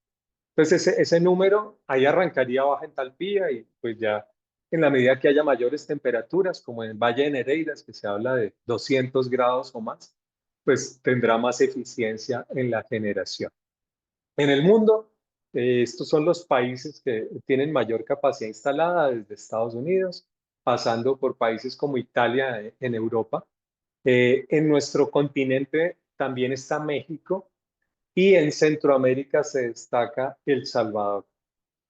Entonces, ese número ahí arrancaría baja entalpía y pues ya en la medida que haya mayores temperaturas, como en el Valle de Nereidas, que se habla de 200 grados o más, pues tendrá más eficiencia en la generación. En el mundo, estos son los países que tienen mayor capacidad instalada, desde Estados Unidos, pasando por países como Italia en Europa. En nuestro continente también está México y en Centroamérica se destaca El Salvador.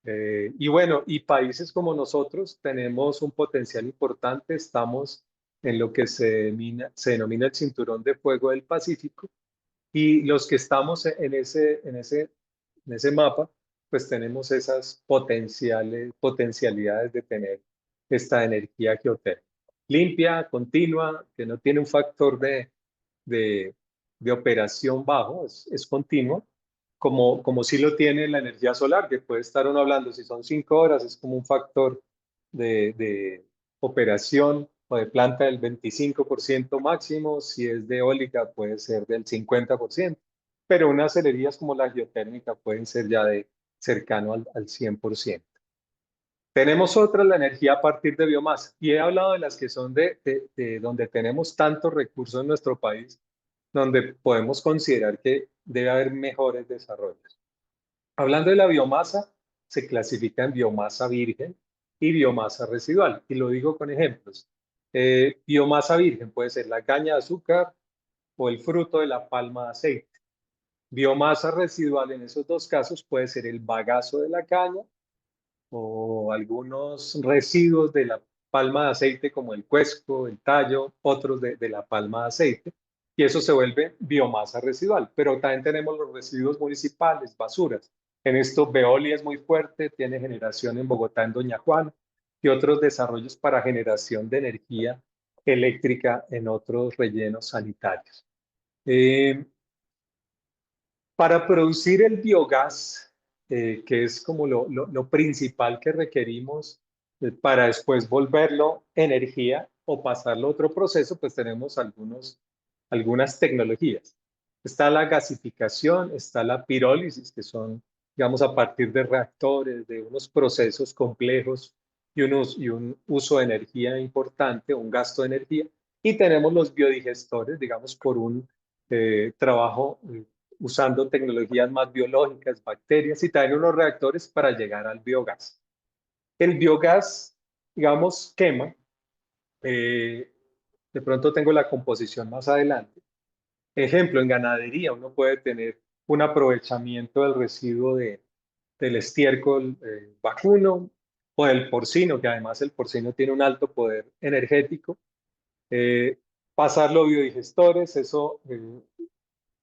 Y bueno, y países como nosotros tenemos un potencial importante, estamos en lo que se denomina el Cinturón de Fuego del Pacífico y los que estamos en ese mapa, pues tenemos esas potencialidades de tener esta energía geotérmica. Limpia, continua, que no tiene un factor de, de operación bajo, es continuo, como sí lo tiene la energía solar, que puede estar uno hablando, si son 5 horas, es como un factor de operación o de planta del 25% máximo, si es de eólica puede ser del 50%, pero unas celerías como la geotérmica pueden ser ya de cercano al 100%. Tenemos otra, la energía a partir de biomasa, y he hablado de las que son de donde tenemos tantos recursos en nuestro país, donde podemos considerar que debe haber mejores desarrollos. Hablando de la biomasa, se clasifica en biomasa virgen y biomasa residual. Y lo digo con ejemplos. Biomasa virgen puede ser la caña de azúcar o el fruto de la palma de aceite. Biomasa residual en esos dos casos puede ser el bagazo de la caña o algunos residuos de la palma de aceite como el cuesco, el tallo, otros de la palma de aceite. Y eso se vuelve biomasa residual. Pero también tenemos los residuos municipales, basuras. En esto Veolia es muy fuerte, tiene generación en Bogotá, en Doña Juana, y otros desarrollos para generación de energía eléctrica en otros rellenos sanitarios. Para producir el biogás, que es como lo principal que requerimos para después volverlo energía o pasarlo a otro proceso, pues tenemos algunas tecnologías. Está la gasificación, está la pirólisis, que son, digamos, a partir de reactores, de unos procesos complejos y un uso de energía importante, un gasto de energía. Y tenemos los biodigestores, digamos, por un trabajo usando tecnologías más biológicas, bacterias, y también unos reactores para llegar al biogás. El biogás, digamos, quema. De pronto tengo la composición más adelante. Ejemplo, en ganadería uno puede tener un aprovechamiento del residuo del estiércol vacuno o del porcino, que además el porcino tiene un alto poder energético. Eh, Pasarlo a biodigestores, eso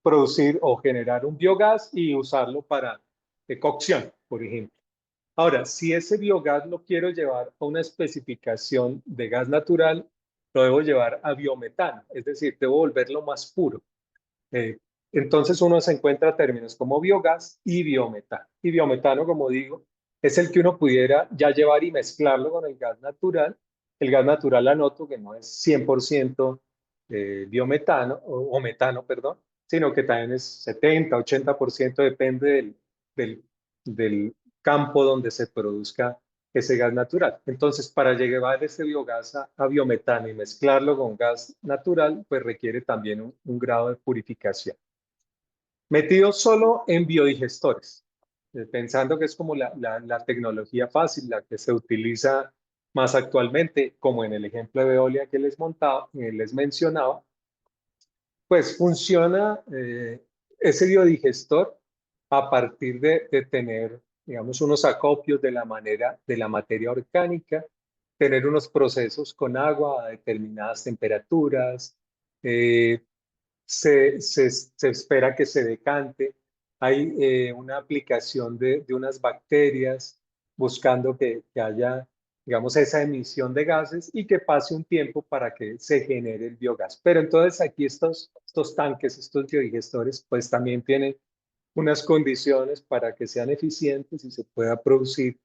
producir o generar un biogás y usarlo para cocción, por ejemplo. Ahora, si ese biogás lo quiero llevar a una especificación de gas natural, lo debo llevar a biometano, es decir, debo volverlo más puro. Eh, entonces uno se encuentra términos como biogás y biometano. Y biometano, como digo, es el que uno pudiera ya llevar y mezclarlo con el gas natural. El gas natural anoto que no es 100% biometano o metano, perdón, sino que también es 70, 80%, depende del, del campo donde se produzca ese gas natural. Entonces, para llevar ese biogás a biometano y mezclarlo con gas natural, pues requiere también un grado de purificación. Metido solo en biodigestores, pensando que es como la tecnología fácil, la que se utiliza más actualmente, como en el ejemplo de Veolia que les mencionaba, pues funciona ese biodigestor a partir de tener, digamos, unos acopios de la materia orgánica, tener unos procesos con agua a determinadas temperaturas, eh, se espera que se decante. Hay una aplicación de unas bacterias buscando que haya, digamos, esa emisión de gases y que pase un tiempo para que se genere el biogás. Pero entonces aquí estos tanques, estos biodigestores, pues también tienen unas condiciones para que sean eficientes y se pueda producir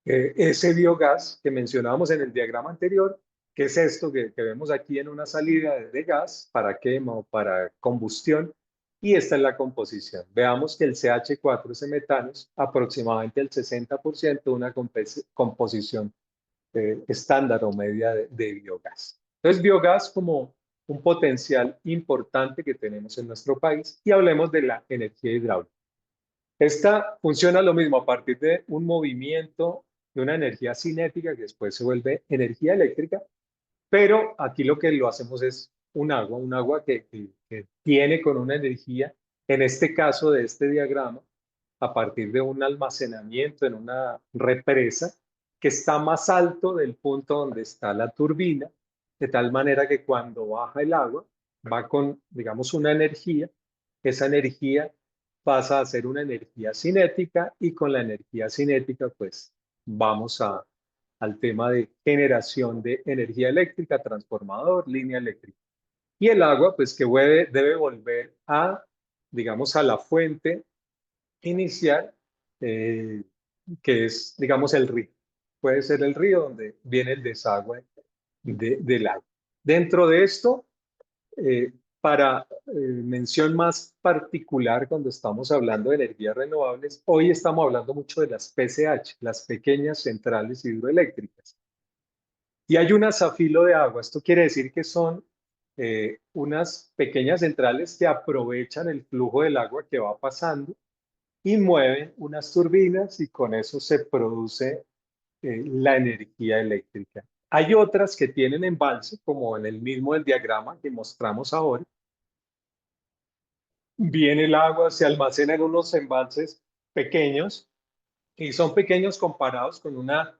ese biogás que mencionábamos en el diagrama anterior, que es esto que vemos aquí en una salida de gas para quema o para combustión, y esta es la composición. Veamos que el CH4, ese metano, es aproximadamente el 60% de una composición estándar o media de biogás. Entonces, biogás como un potencial importante que tenemos en nuestro país, y hablemos de la energía hidráulica. Esta funciona lo mismo a partir de un movimiento de una energía cinética que después se vuelve energía eléctrica, pero aquí lo que lo hacemos es un agua que tiene con una energía, en este caso de este diagrama, a partir de un almacenamiento en una represa que está más alto del punto donde está la turbina, de tal manera que cuando baja el agua va con, digamos, una energía, esa energía pasa a ser una energía cinética y con la energía cinética pues vamos al tema de generación de energía eléctrica, transformador, línea eléctrica. Y el agua pues que debe volver a, digamos, a la fuente inicial, eh, que es, digamos, el río. Puede ser el río donde viene el desagüe del agua. Dentro de esto, para mención más particular cuando estamos hablando de energías renovables, hoy estamos hablando mucho de las PCH, las pequeñas centrales hidroeléctricas. Y hay unas a filo de agua. Esto quiere decir que son unas pequeñas centrales que aprovechan el flujo del agua que va pasando y mueven unas turbinas y con eso se produce la energía eléctrica. Hay otras que tienen embalse, como en el mismo del diagrama que mostramos ahora. Viene el agua, se almacena en unos embalses pequeños y son pequeños comparados con una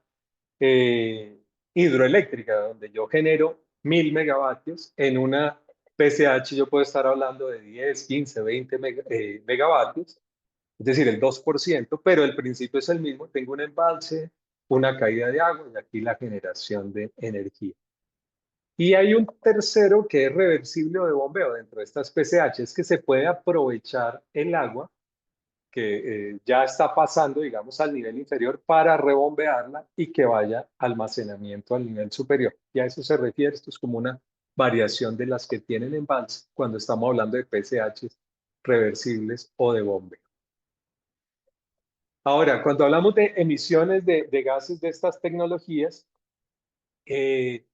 eh, hidroeléctrica, donde yo genero 1000 megavatios. En una PCH yo puedo estar hablando de 10, 15, 20 megavatios, es decir, el 2%, pero el principio es el mismo. Tengo un embalse, una caída de agua y aquí la generación de energía. Y hay un tercero que es reversible o de bombeo dentro de estas PCH, es que se puede aprovechar el agua que ya está pasando, digamos, al nivel inferior para rebombearla y que vaya a almacenamiento al nivel superior. Y a eso se refiere, esto es como una variación de las que tienen embalse cuando estamos hablando de PCHs reversibles o de bombeo. Ahora, cuando hablamos de emisiones de gases de estas tecnologías, y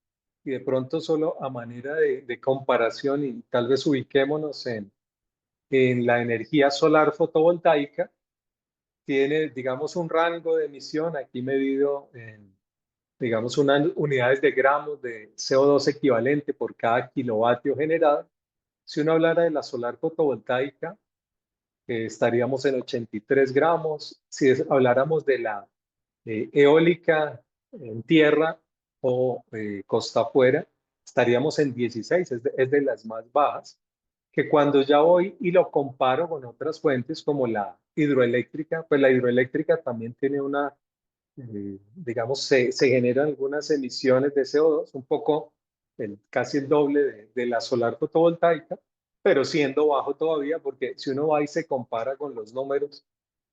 de pronto solo a manera de comparación y tal vez ubiquémonos en la energía solar fotovoltaica, tiene, digamos, un rango de emisión aquí medido en, digamos, unidades de gramos de CO2 equivalente por cada kilovatio generado. Si uno hablara de la solar fotovoltaica, estaríamos en 83 gramos. Si habláramos de la eólica en tierra o costa afuera, estaríamos en 16, es de las más bajas, que cuando ya voy y lo comparo con otras fuentes como la hidroeléctrica, pues la hidroeléctrica también tiene una, digamos, se generan algunas emisiones de CO2, un poco, casi el doble de la solar fotovoltaica, pero siendo bajo todavía, porque si uno va y se compara con los números,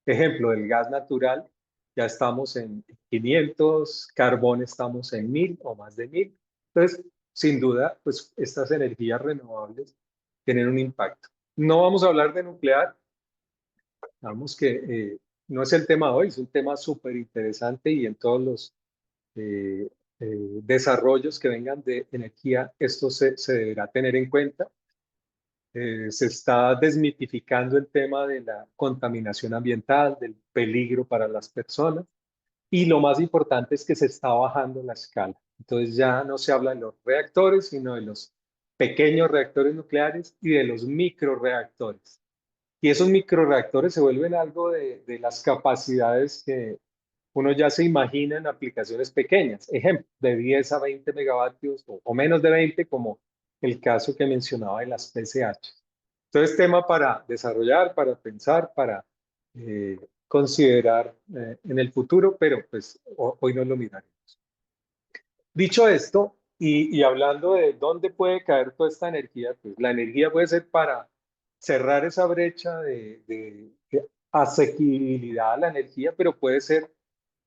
ejemplo, del gas natural, ya estamos en 500, carbón estamos en 1000 o más de 1000. Entonces, sin duda, pues estas energías renovables tienen un impacto. No vamos a hablar de nuclear, vamos que no es el tema de hoy, es un tema súper interesante y en todos los eh, desarrollos que vengan de energía, esto se deberá tener en cuenta. Se está desmitificando el tema de la contaminación ambiental, del peligro para las personas y lo más importante es que se está bajando la escala. Entonces ya no se habla de los reactores, sino de los pequeños reactores nucleares y de los microreactores. Y esos microreactores se vuelven algo de las capacidades que uno ya se imagina en aplicaciones pequeñas. Ejemplo, de 10 a 20 megavatios o menos de 20, como el caso que mencionaba de las PCH. Entonces, tema para desarrollar, para pensar, para considerar en el futuro, pero pues hoy no lo miraremos. Dicho esto, y hablando de dónde puede caer toda esta energía, pues la energía puede ser para cerrar esa brecha de asequibilidad a la energía, pero puede ser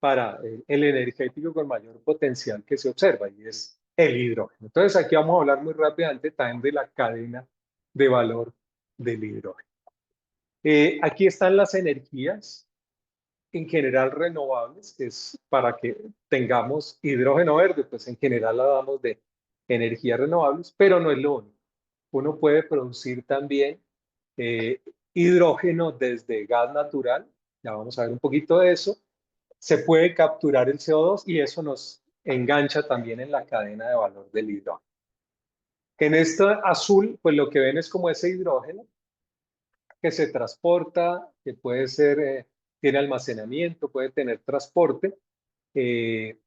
para el energético con mayor potencial que se observa, y es el hidrógeno. Entonces, aquí vamos a hablar muy rápidamente también de la cadena de valor del hidrógeno. Aquí están las energías en general renovables, que es para que tengamos hidrógeno verde, pues en general hablamos de energías renovables, pero no es lo único. Uno puede producir también eh, hidrógeno desde gas natural, ya vamos a ver un poquito de eso. Se puede capturar el CO2 y eso nos engancha también en la cadena de valor del hidrógeno. En esta azul, pues lo que ven es como ese hidrógeno que se transporta, que puede ser, tiene almacenamiento, puede tener transporte, eh,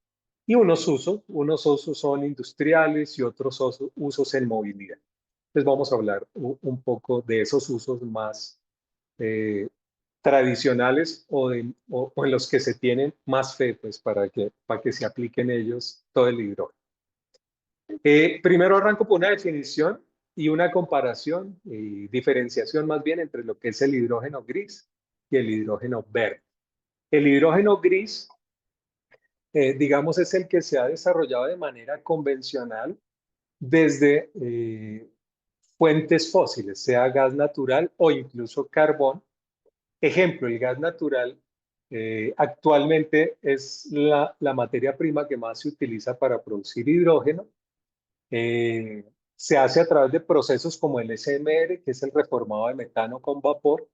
y unos usos son industriales y otros usos en movilidad. Entonces vamos a hablar un poco de esos usos más tradicionales o en los que se tienen más fe, pues para que se apliquen ellos todo el hidrógeno. Primero arranco por una definición y una comparación y diferenciación más bien entre lo que es el hidrógeno gris y el hidrógeno verde. El hidrógeno gris, digamos, es el que se ha desarrollado de manera convencional desde fuentes fósiles, sea gas natural o incluso carbón. Ejemplo, el gas natural actualmente es la materia prima que más se utiliza para producir hidrógeno. Se hace a través de procesos como el SMR, que es el reformado de metano con vapor,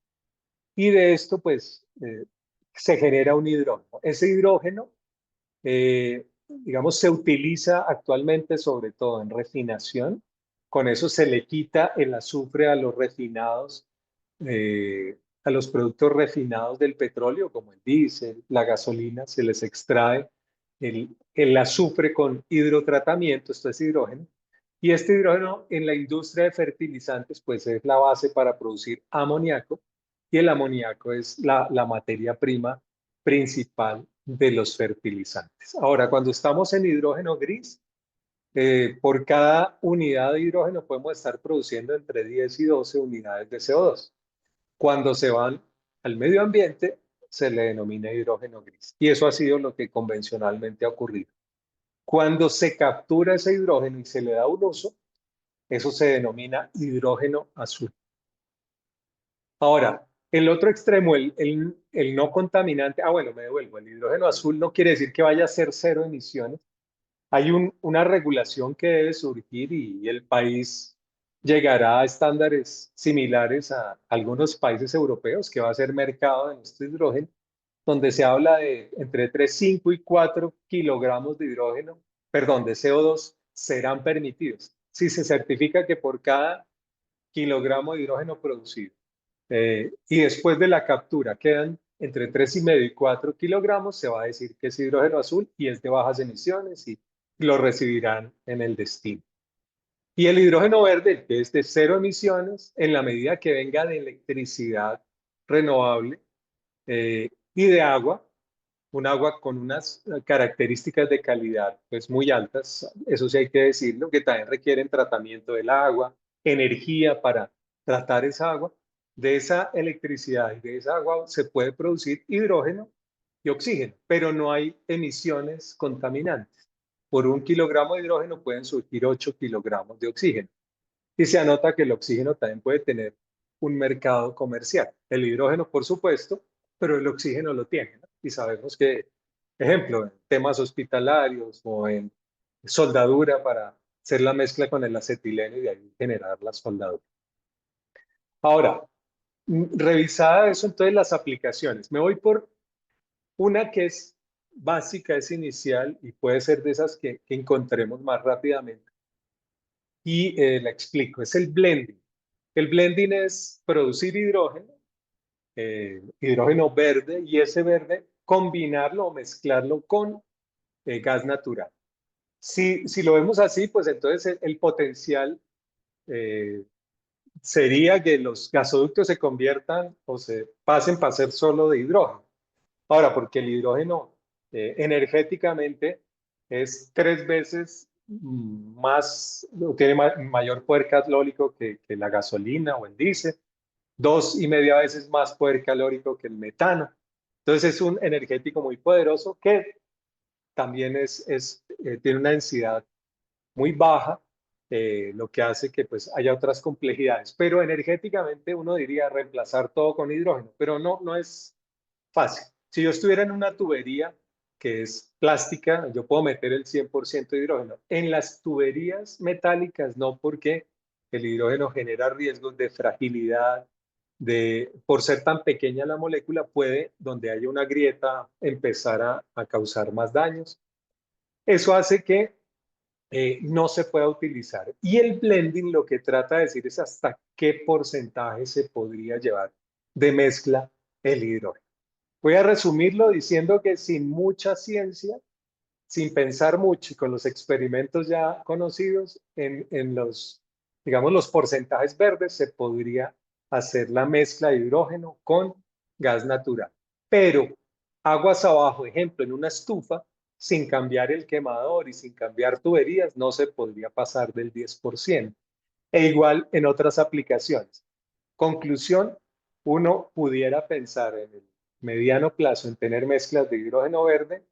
y de esto pues se genera un hidrógeno. Ese hidrógeno, digamos, se utiliza actualmente sobre todo en refinación. Con eso se le quita el azufre a los refinados, a los productos refinados del petróleo, como el diésel, la gasolina, se les extrae el azufre con hidrotratamiento, esto es hidrógeno. Y este hidrógeno en la industria de fertilizantes, pues es la base para producir amoníaco, y el amoníaco es la materia prima principal de los fertilizantes. Ahora, cuando estamos en hidrógeno gris, por cada unidad de hidrógeno podemos estar produciendo entre 10 y 12 unidades de CO2. Cuando se van al medio ambiente, se le denomina hidrógeno gris. Y eso ha sido lo que convencionalmente ha ocurrido. Cuando se captura ese hidrógeno y se le da un uso, eso se denomina hidrógeno azul. Ahora, el otro extremo, el no contaminante, bueno, me devuelvo, el hidrógeno azul no quiere decir que vaya a ser cero emisiones. Hay una regulación que debe surgir y el país llegará a estándares similares a algunos países europeos, que va a ser mercado de nuestro hidrógeno, donde se habla de entre 3, 5 y 4 kilogramos de hidrógeno, perdón, de CO2 serán permitidos. Si se certifica que por cada kilogramo de hidrógeno producido y después de la captura quedan entre 3,5 y 4 kilogramos, se va a decir que es hidrógeno azul y es de bajas emisiones y lo recibirán en el destino. Y el hidrógeno verde, que es de cero emisiones, en la medida que venga de electricidad renovable y de agua, un agua con unas características de calidad pues muy altas, eso sí hay que decirlo, que también requieren tratamiento del agua, energía para tratar esa agua. De esa electricidad y de esa agua se puede producir hidrógeno y oxígeno, pero no hay emisiones contaminantes. Por 1 kilogramo de hidrógeno pueden surgir 8 kilogramos de oxígeno. Y se anota que el oxígeno también puede tener un mercado comercial. El hidrógeno, por supuesto, pero el oxígeno lo tiene, ¿no? Y sabemos que, ejemplo, en temas hospitalarios o en soldadura para hacer la mezcla con el acetileno y de ahí generar la soldadura. Ahora, revisada eso, entonces las aplicaciones. Me voy por una que es básica, es inicial y puede ser de esas que encontremos más rápidamente. Y la explico, es el blending. El blending es producir hidrógeno, hidrógeno verde, y ese verde combinarlo o mezclarlo con gas natural. Si lo vemos así, pues entonces el potencial sería que los gasoductos se conviertan o se pasen para ser solo de hidrógeno. Ahora, porque el hidrógeno energéticamente es 3 veces más, tiene mayor poder calórico que la gasolina o el diésel, 2,5 veces más poder calórico que el metano. Entonces es un energético muy poderoso que también tiene una densidad muy baja, lo que hace que pues haya otras complejidades. Pero energéticamente uno diría reemplazar todo con hidrógeno, pero no es fácil. Si yo estuviera en una tubería que es plástica, yo puedo meter el 100% de hidrógeno. En las tuberías metálicas no, porque el hidrógeno genera riesgos de fragilidad, por ser tan pequeña la molécula, puede, donde haya una grieta, empezar a causar más daños. Eso hace que no se pueda utilizar. Y el blending lo que trata de decir es hasta qué porcentaje se podría llevar de mezcla el hidrógeno. Voy a resumirlo diciendo que sin mucha ciencia, sin pensar mucho y con los experimentos ya conocidos, en los, digamos, los porcentajes verdes se podría hacer la mezcla de hidrógeno con gas natural. Pero aguas abajo, ejemplo, en una estufa, sin cambiar el quemador y sin cambiar tuberías, no se podría pasar del 10%. E igual en otras aplicaciones. Conclusión, uno pudiera pensar en el mediano plazo en tener mezclas de hidrógeno verde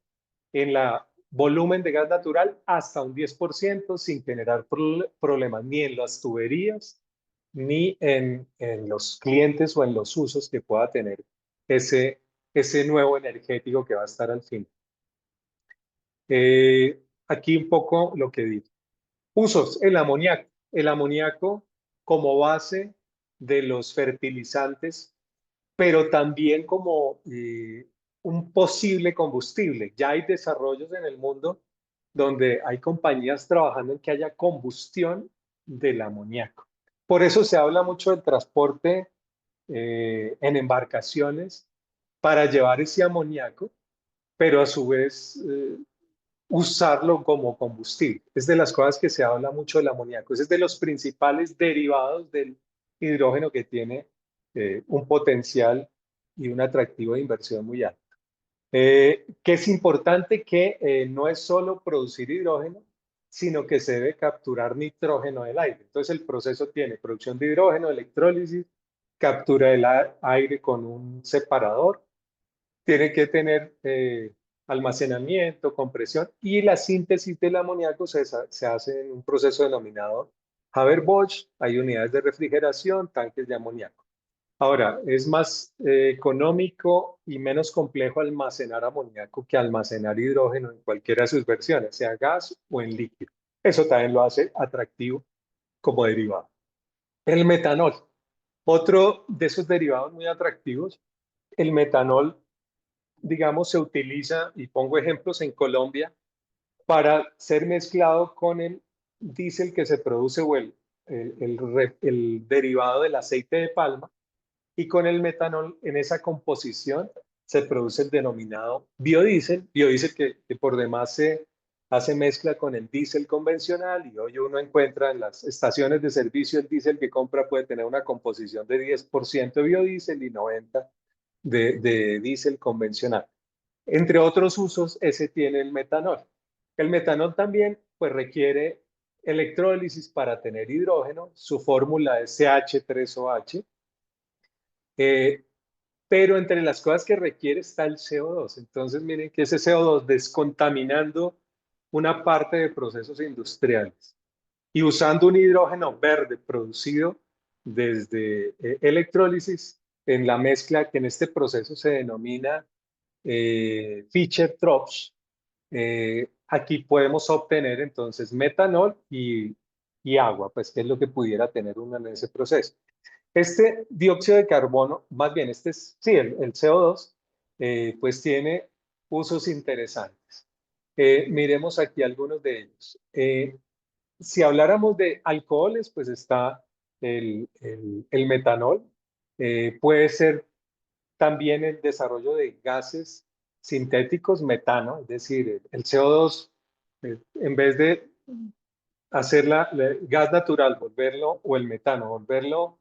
en la volumen de gas natural hasta un 10% sin generar problemas ni en las tuberías ni en los clientes o en los usos que pueda tener ese nuevo energético que va a estar al fin. Aquí un poco lo que digo. Usos, el amoníaco. El amoníaco como base de los fertilizantes pero también como un posible combustible. Ya hay desarrollos en el mundo donde hay compañías trabajando en que haya combustión del amoníaco. Por eso se habla mucho del transporte en embarcaciones para llevar ese amoníaco, pero a su vez usarlo como combustible. Es de las cosas que se habla mucho del amoníaco. Es de los principales derivados del hidrógeno que tiene un potencial y un atractivo de inversión muy alto. Que es importante que no es solo producir hidrógeno, sino que se debe capturar nitrógeno del aire. Entonces el proceso tiene producción de hidrógeno, electrólisis, captura del aire con un separador, tiene que tener almacenamiento, compresión y la síntesis del amoníaco se hace en un proceso denominado Haber-Bosch. Hay unidades de refrigeración, tanques de amoníaco. Ahora, es más económico y menos complejo almacenar amoníaco que almacenar hidrógeno en cualquiera de sus versiones, sea gas o en líquido. Eso también lo hace atractivo como derivado. El metanol, otro de esos derivados muy atractivos. El metanol, digamos, se utiliza, y pongo ejemplos en Colombia, para ser mezclado con el diésel que se produce o el derivado del aceite de palma, y con el metanol en esa composición se produce el denominado biodiesel, biodiesel que por demás se hace mezcla con el diésel convencional, y hoy uno encuentra en las estaciones de servicio el diésel que compra puede tener una composición de 10% de biodiesel y 90% de diésel convencional. Entre otros usos, ese tiene el metanol. El metanol también pues, requiere electrólisis para tener hidrógeno. Su fórmula es CH3OH. Pero entre las cosas que requiere está el CO2. Entonces, miren que ese CO2 descontaminando una parte de procesos industriales y usando un hidrógeno verde producido desde electrólisis en la mezcla que en este proceso se denomina Fischer-Tropsch. Aquí podemos obtener entonces metanol y agua, pues que es lo que pudiera tener uno en ese proceso. Este dióxido de carbono, más bien, sí, el CO2, pues tiene usos interesantes. Miremos aquí algunos de ellos. Si habláramos de alcoholes, pues está el metanol. Puede ser también el desarrollo de gases sintéticos, metano, es decir, el CO2, en vez de hacerla gas natural, volverlo, o el metano, volverlo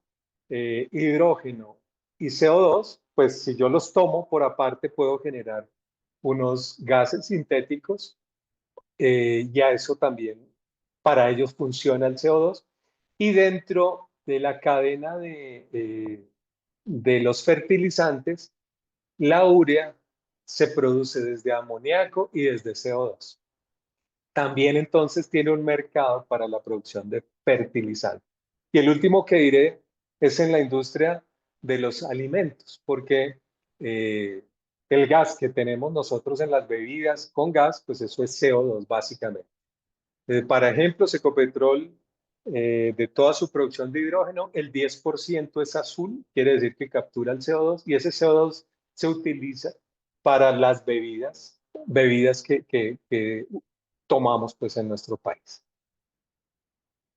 hidrógeno y CO2, pues si yo los tomo por aparte puedo generar unos gases sintéticos, ya eso también para ellos funciona el CO2. Y dentro de la cadena de los fertilizantes, la urea se produce desde amoníaco y desde CO2. También entonces tiene un mercado para la producción de fertilizantes. Y el último que diré es en la industria de los alimentos, porque el gas que tenemos nosotros en las bebidas con gas, pues eso es CO2 básicamente. Para ejemplo, Ecopetrol, de toda su producción de hidrógeno, el 10% es azul, quiere decir que captura el CO2 y ese CO2 se utiliza para las bebidas que tomamos pues, en nuestro país.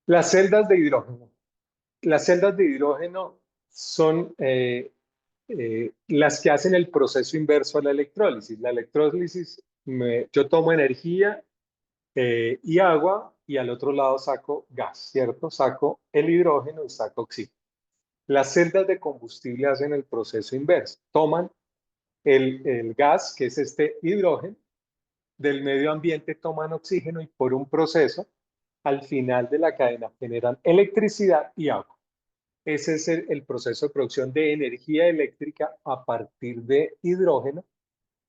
Las celdas de hidrógeno. Las celdas de hidrógeno son las que hacen el proceso inverso a la electrólisis. La electrólisis, yo tomo energía y agua y al otro lado saco gas, ¿cierto? Saco el hidrógeno y saco oxígeno. Las celdas de combustible hacen el proceso inverso. Toman el gas, que es este hidrógeno, del medio ambiente toman oxígeno y por un proceso, al final de la cadena, generan electricidad y agua. Ese es el proceso de producción de energía eléctrica a partir de hidrógeno.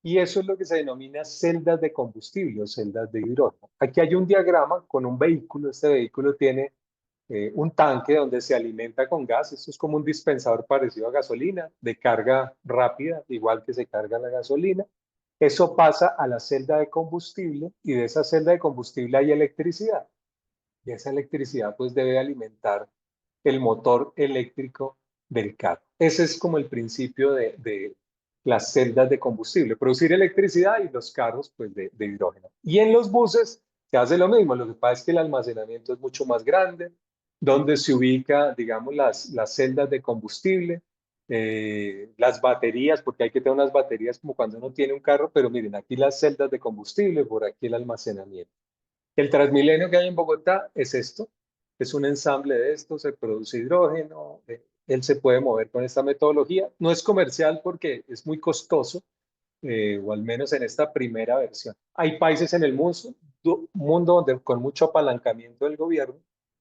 Y eso es lo que se denomina celdas de combustible o celdas de hidrógeno. Aquí hay un diagrama con un vehículo. Este vehículo tiene un tanque donde se alimenta con gas. Esto es como un dispensador parecido a gasolina, de carga rápida, igual que se carga la gasolina. Eso pasa a la celda de combustible y de esa celda de combustible hay electricidad. Y esa electricidad pues debe alimentar el motor eléctrico del carro. Ese es como el principio de las celdas de combustible, producir electricidad y los carros pues de hidrógeno. Y en los buses se hace lo mismo, lo que pasa es que el almacenamiento es mucho más grande, donde se ubica, digamos, las celdas de combustible, las baterías, porque hay que tener unas baterías como cuando uno tiene un carro, pero miren, aquí las celdas de combustible, por aquí el almacenamiento. El Transmilenio que hay en Bogotá es esto, es un ensamble de esto, se produce hidrógeno, él se puede mover con esta metodología. No es comercial porque es muy costoso, o al menos en esta primera versión. Hay países en el mundo donde con mucho apalancamiento del gobierno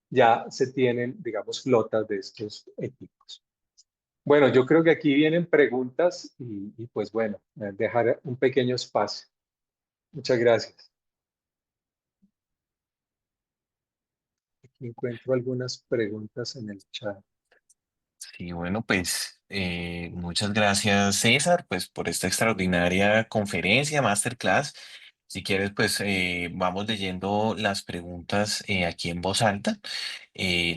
ya se tienen, digamos, flotas de estos equipos. Bueno, yo creo que aquí vienen preguntas y pues bueno, dejar un pequeño espacio. Muchas gracias. Aquí encuentro algunas preguntas en el chat. Sí, bueno, pues muchas gracias, César, pues por esta extraordinaria conferencia, masterclass. Si quieres, pues vamos leyendo las preguntas aquí en voz alta.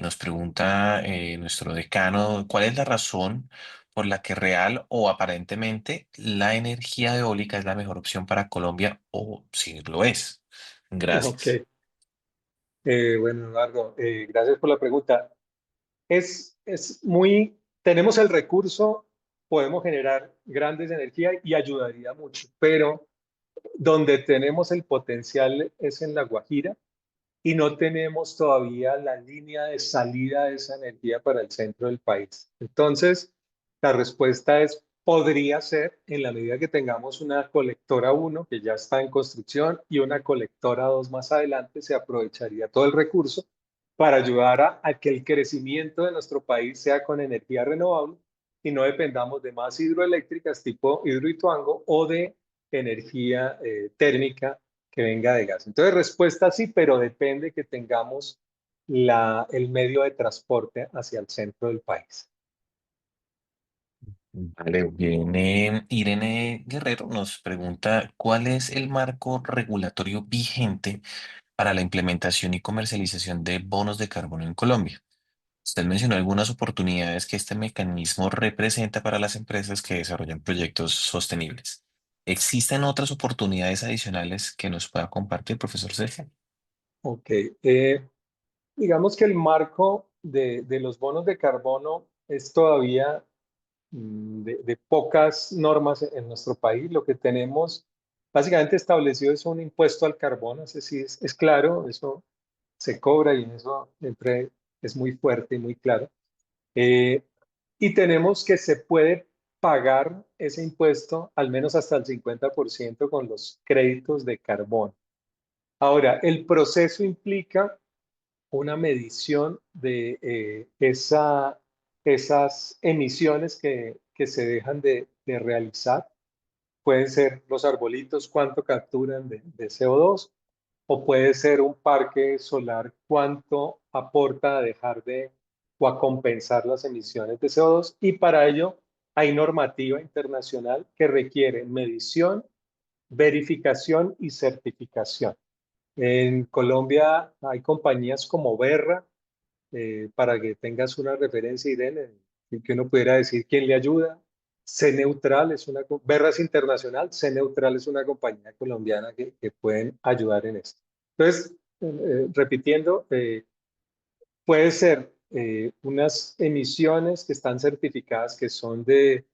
Nos pregunta nuestro decano, ¿cuál es la razón por la que real o aparentemente la energía eólica es la mejor opción para Colombia o si lo es? Ok, Gracias. bueno, Eduardo, gracias por la pregunta. Es muy, tenemos el recurso, podemos generar grandes energías y ayudaría mucho, pero donde tenemos el potencial es en La Guajira y no tenemos todavía la línea de salida de esa energía para el centro del país. Entonces, la respuesta es, podría ser en la medida que tengamos una colectora 1 que ya está en construcción y una colectora 2 más adelante, se aprovecharía todo el recurso para ayudar a que el crecimiento de nuestro país sea con energía renovable y no dependamos de más hidroeléctricas tipo Hidroituango o de energía térmica que venga de gas. Entonces, respuesta sí, pero depende que tengamos el medio de transporte hacia el centro del país. Vale, viene Irene Guerrero, nos pregunta, ¿cuál es el marco regulatorio vigente para la implementación y comercialización de bonos de carbono en Colombia? Usted mencionó algunas oportunidades que este mecanismo representa para las empresas que desarrollan proyectos sostenibles. ¿Existen otras oportunidades adicionales que nos pueda compartir, profesor Sergio? Ok, digamos que el marco de los bonos de carbono es todavía de pocas normas en nuestro país. Lo que tenemos básicamente establecido es un impuesto al carbono, ese sí es claro, eso se cobra y eso siempre es muy fuerte y muy claro. Eh, y tenemos que se puede pagar ese impuesto al menos hasta el 50% con los créditos de carbono. Ahora, el proceso implica una medición de esas emisiones que se dejan de realizar. Pueden ser los arbolitos, cuánto capturan de CO2, o puede ser un parque solar, cuánto aporta a dejar de o a compensar las emisiones de CO2. Y para ello hay normativa internacional que requiere medición, verificación y certificación. En Colombia hay compañías como Berra, para que tengas una referencia, Irene, que uno pudiera decir quién le ayuda. C Neutral es Berra es internacional, C Neutral es una compañía colombiana que pueden ayudar en esto. Entonces, repitiendo, puede ser unas emisiones que están certificadas que son eh,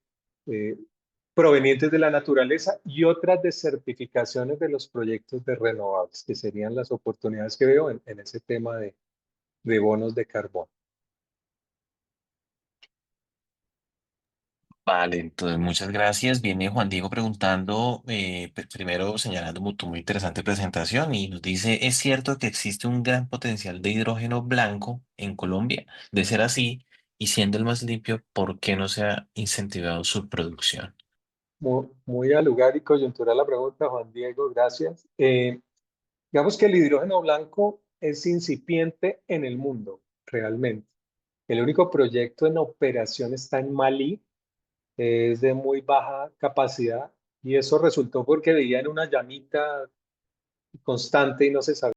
provenientes de la naturaleza y otras de certificaciones de los proyectos de renovables, que serían las oportunidades que veo en ese tema de bonos de carbono. Vale, entonces muchas gracias. Viene Juan Diego preguntando, primero señalando tu muy interesante presentación y nos dice, ¿es cierto que existe un gran potencial de hidrógeno blanco en Colombia? De ser así, y siendo el más limpio, ¿por qué no se ha incentivado su producción? Muy al lugar y coyuntural la pregunta, Juan Diego, gracias. Digamos que el hidrógeno blanco es incipiente en el mundo, realmente. El único proyecto en operación está en Malí, es de muy baja capacidad y eso resultó porque veían una llamita constante y no se sabía.